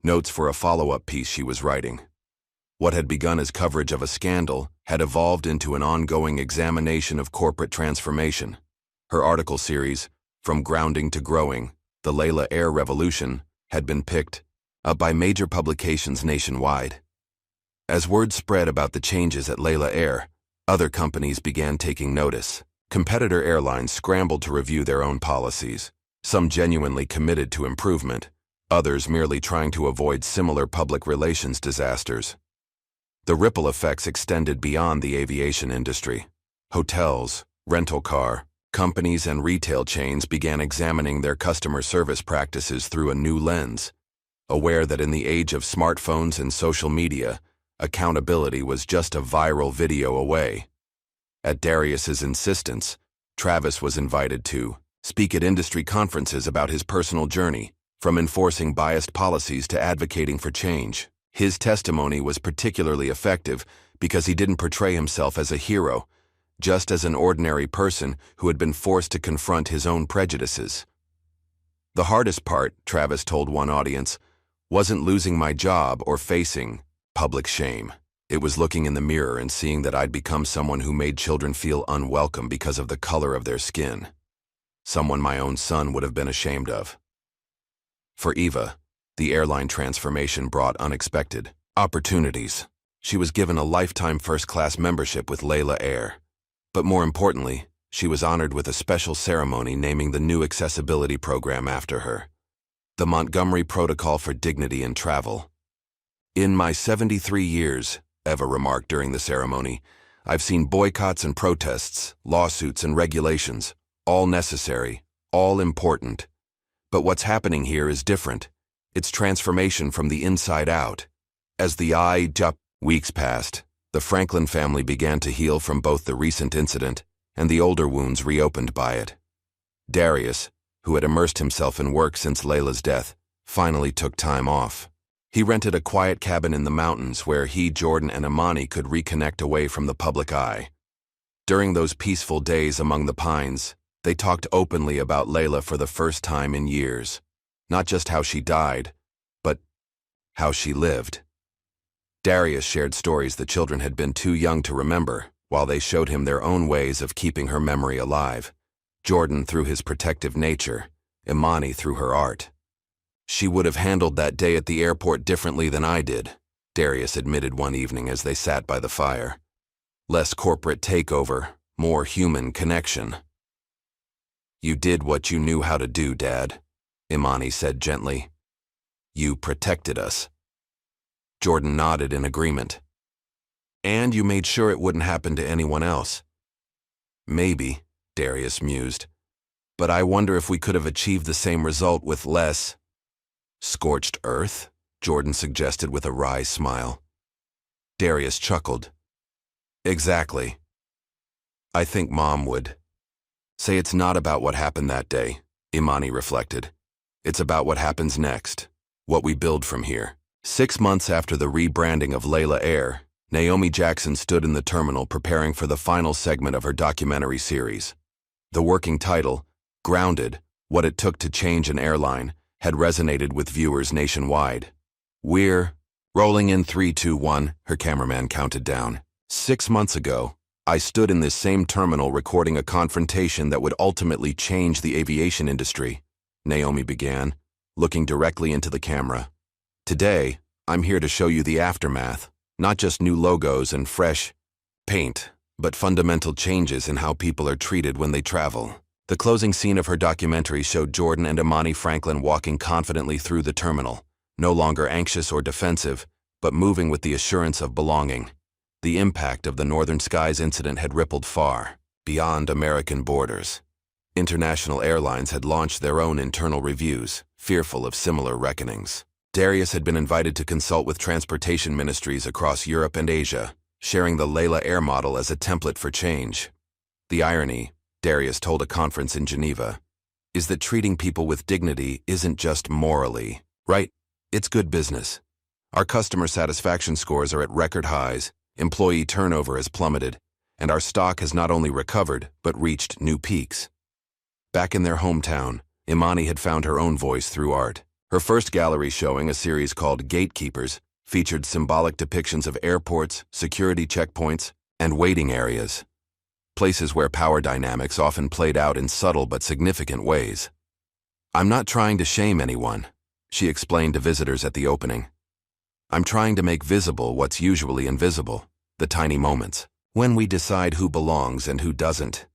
notes for a follow-up piece she was writing. What had begun as coverage of a scandal had evolved into an ongoing examination of corporate transformation. Her article series, From Grounding to Growing, The Layla Air Revolution, had been picked up by major publications nationwide. As word spread about the changes at Layla Air, other companies began taking notice. Competitor airlines scrambled to review their own policies, some genuinely committed to improvement, others merely trying to avoid similar public relations disasters. The ripple effects extended beyond the aviation industry. Hotels, rental car companies, and retail chains began examining their customer service practices through a new lens, aware that in the age of smartphones and social media, accountability was just a viral video away. At Darius's insistence, Travis was invited to speak at industry conferences about his personal journey, from enforcing biased policies to advocating for change. His testimony was particularly effective because he didn't portray himself as a hero, just as an ordinary person who had been forced to confront his own prejudices. The hardest part, Travis told one audience, wasn't losing my job or facing public shame. It was looking in the mirror and seeing that I'd become someone who made children feel unwelcome because of the color of their skin. Someone my own son would have been ashamed of. For Eva, the airline transformation brought unexpected opportunities. She was given a lifetime first-class membership with Layla Air. But more importantly, she was honored with a special ceremony naming the new accessibility program after her, the Montgomery Protocol for Dignity in Travel. In my 73 years, Eva remarked during the ceremony, I've seen boycotts and protests, lawsuits and regulations, all necessary, all important. But what's happening here is different. It's transformation from the inside out. As the weeks passed, the Franklin family began to heal from both the recent incident and the older wounds reopened by it. Darius, who had immersed himself in work since Layla's death, finally took time off. He rented a quiet cabin in the mountains where he, Jordan, and Imani could reconnect away from the public eye. During those peaceful days among the pines, they talked openly about Layla for the first time in years. Not just how she died, but how she lived. Darius shared stories the children had been too young to remember, while they showed him their own ways of keeping her memory alive. Jordan through his protective nature, Imani through her art. She would have handled that day at the airport differently than I did, Darius admitted one evening as they sat by the fire. Less corporate takeover, more human connection. You did what you knew how to do, Dad, Imani said gently. You protected us. Jordan nodded in agreement. And you made sure it wouldn't happen to anyone else. Maybe, Darius mused, but I wonder if we could have achieved the same result with less scorched earth, Jordan suggested with a wry smile. Darius chuckled. Exactly. I think Mom would say it's not about what happened that day, Imani reflected. It's about what happens next, what we build from here. 6 months after the rebranding of Layla Air, Naomi Jackson stood in the terminal preparing for the final segment of her documentary series. The working title, Grounded, What It Took to Change an Airline, had resonated with viewers nationwide. We're rolling in 3, 2, 1, her cameraman counted down. 6 months ago, I stood in this same terminal recording a confrontation that would ultimately change the aviation industry, Naomi began, looking directly into the camera. Today, I'm here to show you the aftermath, not just new logos and fresh paint, but fundamental changes in how people are treated when they travel. The closing scene of her documentary showed Jordan and Imani Franklin walking confidently through the terminal, no longer anxious or defensive, but moving with the assurance of belonging. The impact of the Northern Skies incident had rippled far, beyond American borders. International airlines had launched their own internal reviews, fearful of similar reckonings. Darius had been invited to consult with transportation ministries across Europe and Asia, sharing the Layla Air model as a template for change. The irony, Darius told a conference in Geneva, is that treating people with dignity isn't just morally right, it's good business. Our customer satisfaction scores are at record highs, employee turnover has plummeted, and our stock has not only recovered, but reached new peaks. Back in their hometown, Imani had found her own voice through art. Her first gallery showing, a series called Gatekeepers, featured symbolic depictions of airports, security checkpoints, and waiting areas, places where power dynamics often played out in subtle but significant ways. "I'm not trying to shame anyone," she explained to visitors at the opening. "I'm trying to make visible what's usually invisible, the tiny moments, when we decide who belongs and who doesn't."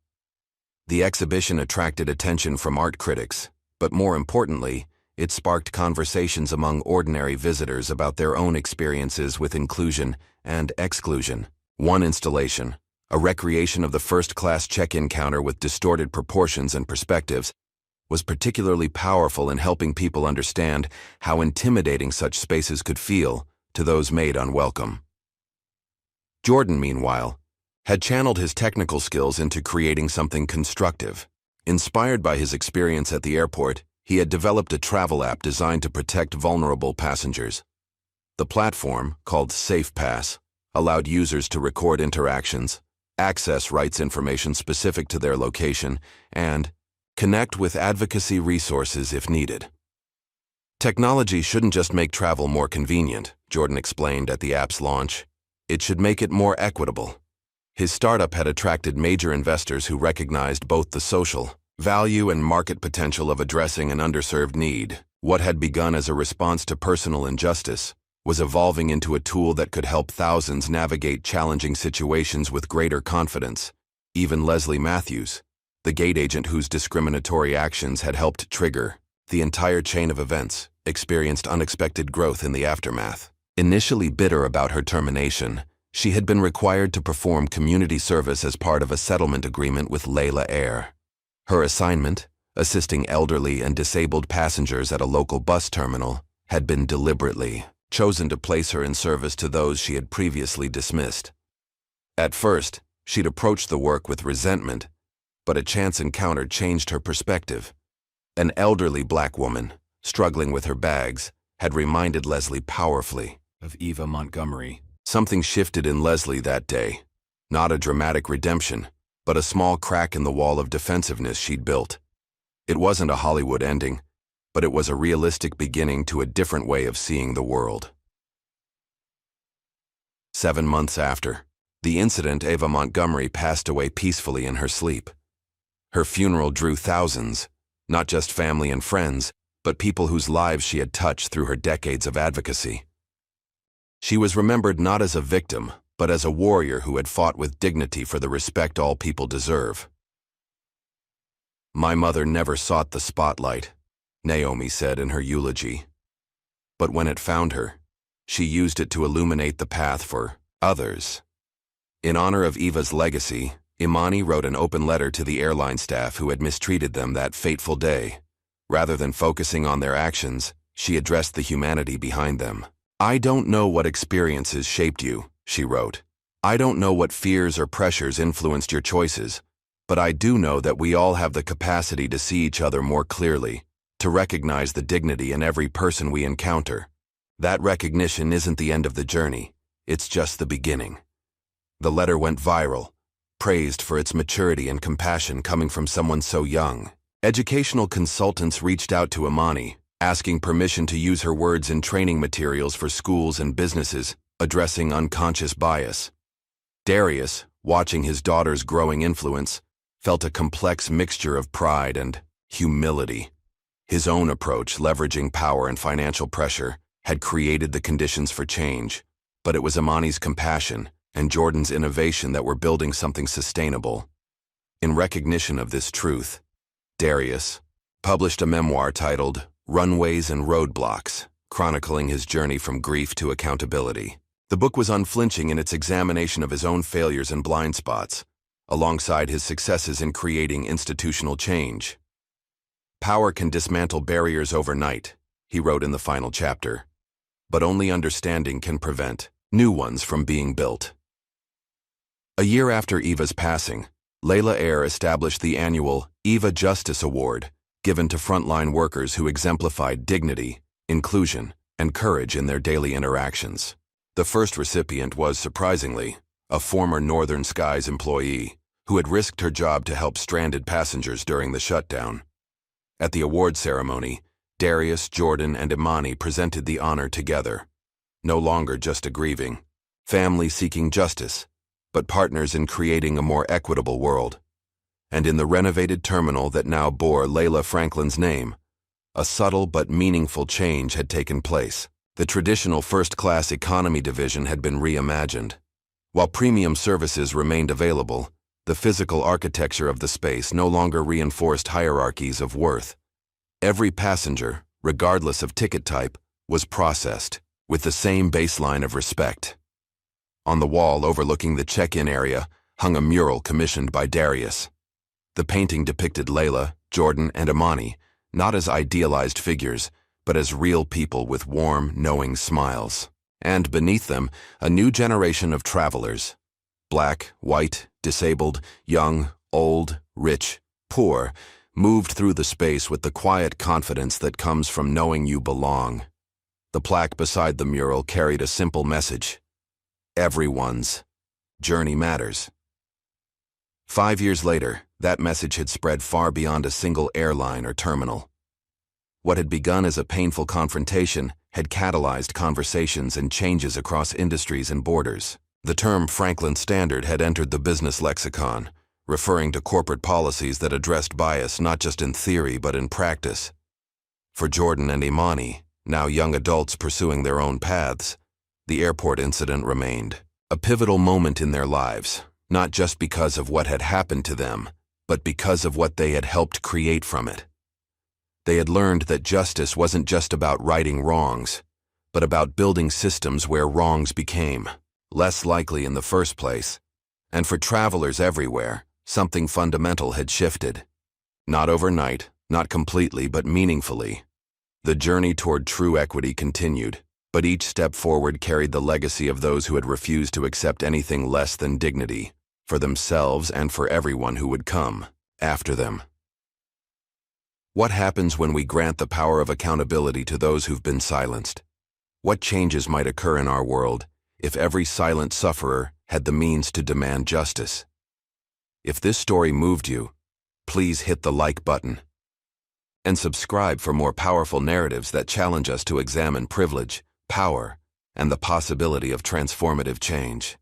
The exhibition attracted attention from art critics, but more importantly, it sparked conversations among ordinary visitors about their own experiences with inclusion and exclusion. One installation, a recreation of the first-class check-in counter with distorted proportions and perspectives, was particularly powerful in helping people understand how intimidating such spaces could feel to those made unwelcome. Jordan, meanwhile, had channeled his technical skills into creating something constructive. Inspired by his experience at the airport, he had developed a travel app designed to protect vulnerable passengers. The platform, called SafePass, allowed users to record interactions, access rights information specific to their location, and connect with advocacy resources if needed. "Technology shouldn't just make travel more convenient," Jordan explained at the app's launch. "It should make it more equitable." His startup had attracted major investors who recognized both the social value and market potential of addressing an underserved need. What had begun as a response to personal injustice was evolving into a tool that could help thousands navigate challenging situations with greater confidence. Even Leslie Matthews, the gate agent whose discriminatory actions had helped trigger the entire chain of events, experienced unexpected growth in the aftermath. Initially bitter about her termination, she had been required to perform community service as part of a settlement agreement with Layla Air. Her assignment, assisting elderly and disabled passengers at a local bus terminal, had been deliberately chosen to place her in service to those she had previously dismissed. At first, she'd approached the work with resentment, but a chance encounter changed her perspective. An elderly black woman, struggling with her bags, had reminded Leslie powerfully of Eva Montgomery. Something shifted in Leslie that day. Not a dramatic redemption, but a small crack in the wall of defensiveness she'd built. It wasn't a Hollywood ending, but it was a realistic beginning to a different way of seeing the world. 7 months after the incident, Eva Montgomery passed away peacefully in her sleep. Her funeral drew thousands, not just family and friends, but people whose lives she had touched through her decades of advocacy. She was remembered not as a victim, but as a warrior who had fought with dignity for the respect all people deserve. "My mother never sought the spotlight," Naomi said in her eulogy. "But when it found her, she used it to illuminate the path for others." In honor of Eva's legacy, Imani wrote an open letter to the airline staff who had mistreated them that fateful day. Rather than focusing on their actions, she addressed the humanity behind them. "I don't know what experiences shaped you," she wrote. "I don't know what fears or pressures influenced your choices, but I do know that we all have the capacity to see each other more clearly, to recognize the dignity in every person we encounter. That recognition isn't the end of the journey, it's just the beginning." The letter went viral, praised for its maturity and compassion coming from someone so young. Educational consultants reached out to Imani, asking permission to use her words in training materials for schools and businesses, addressing unconscious bias. Darius, watching his daughter's growing influence, felt a complex mixture of pride and humility. His own approach, leveraging power and financial pressure, had created the conditions for change, but it was Imani's compassion and Jordan's innovation that were building something sustainable. In recognition of this truth, Darius published a memoir titled Runways and Roadblocks, chronicling his journey from grief to accountability. The book was unflinching in its examination of his own failures and blind spots, alongside his successes in creating institutional change. "Power can dismantle barriers overnight," he wrote in the final chapter, "but only understanding can prevent new ones from being built." A year after Eva's passing, Layla Air established the annual Eva Justice Award, given to frontline workers who exemplified dignity, inclusion, and courage in their daily interactions. The first recipient was, surprisingly, a former Northern Skies employee who had risked her job to help stranded passengers during the shutdown. At the award ceremony, Darius, Jordan, and Imani presented the honor together, no longer just a grieving family seeking justice, but partners in creating a more equitable world. And in the renovated terminal that now bore Layla Franklin's name, a subtle but meaningful change had taken place. The traditional first-class economy division had been reimagined. While premium services remained available, the physical architecture of the space no longer reinforced hierarchies of worth. Every passenger, regardless of ticket type, was processed with the same baseline of respect. On the wall overlooking the check-in area hung a mural commissioned by Darius. The painting depicted Layla, Jordan, and Imani, not as idealized figures, but as real people with warm, knowing smiles. And beneath them, a new generation of travelers. Black, white, disabled, young, old, rich, poor, moved through the space with the quiet confidence that comes from knowing you belong. The plaque beside the mural carried a simple message: everyone's journey matters. 5 years later, that message had spread far beyond a single airline or terminal. What had begun as a painful confrontation had catalyzed conversations and changes across industries and borders. The term Franklin Standard had entered the business lexicon, referring to corporate policies that addressed bias not just in theory but in practice. For Jordan and Imani, now young adults pursuing their own paths, the airport incident remained a pivotal moment in their lives, not just because of what had happened to them, but because of what they had helped create from it. They had learned that justice wasn't just about righting wrongs, but about building systems where wrongs became less likely in the first place. And for travelers everywhere, something fundamental had shifted. Not overnight, not completely, but meaningfully. The journey toward true equity continued, but each step forward carried the legacy of those who had refused to accept anything less than dignity, for themselves and for everyone who would come after them. What happens when we grant the power of accountability to those who've been silenced? What changes might occur in our world if every silent sufferer had the means to demand justice? If this story moved you, please hit the like button and subscribe for more powerful narratives that challenge us to examine privilege, power, and the possibility of transformative change.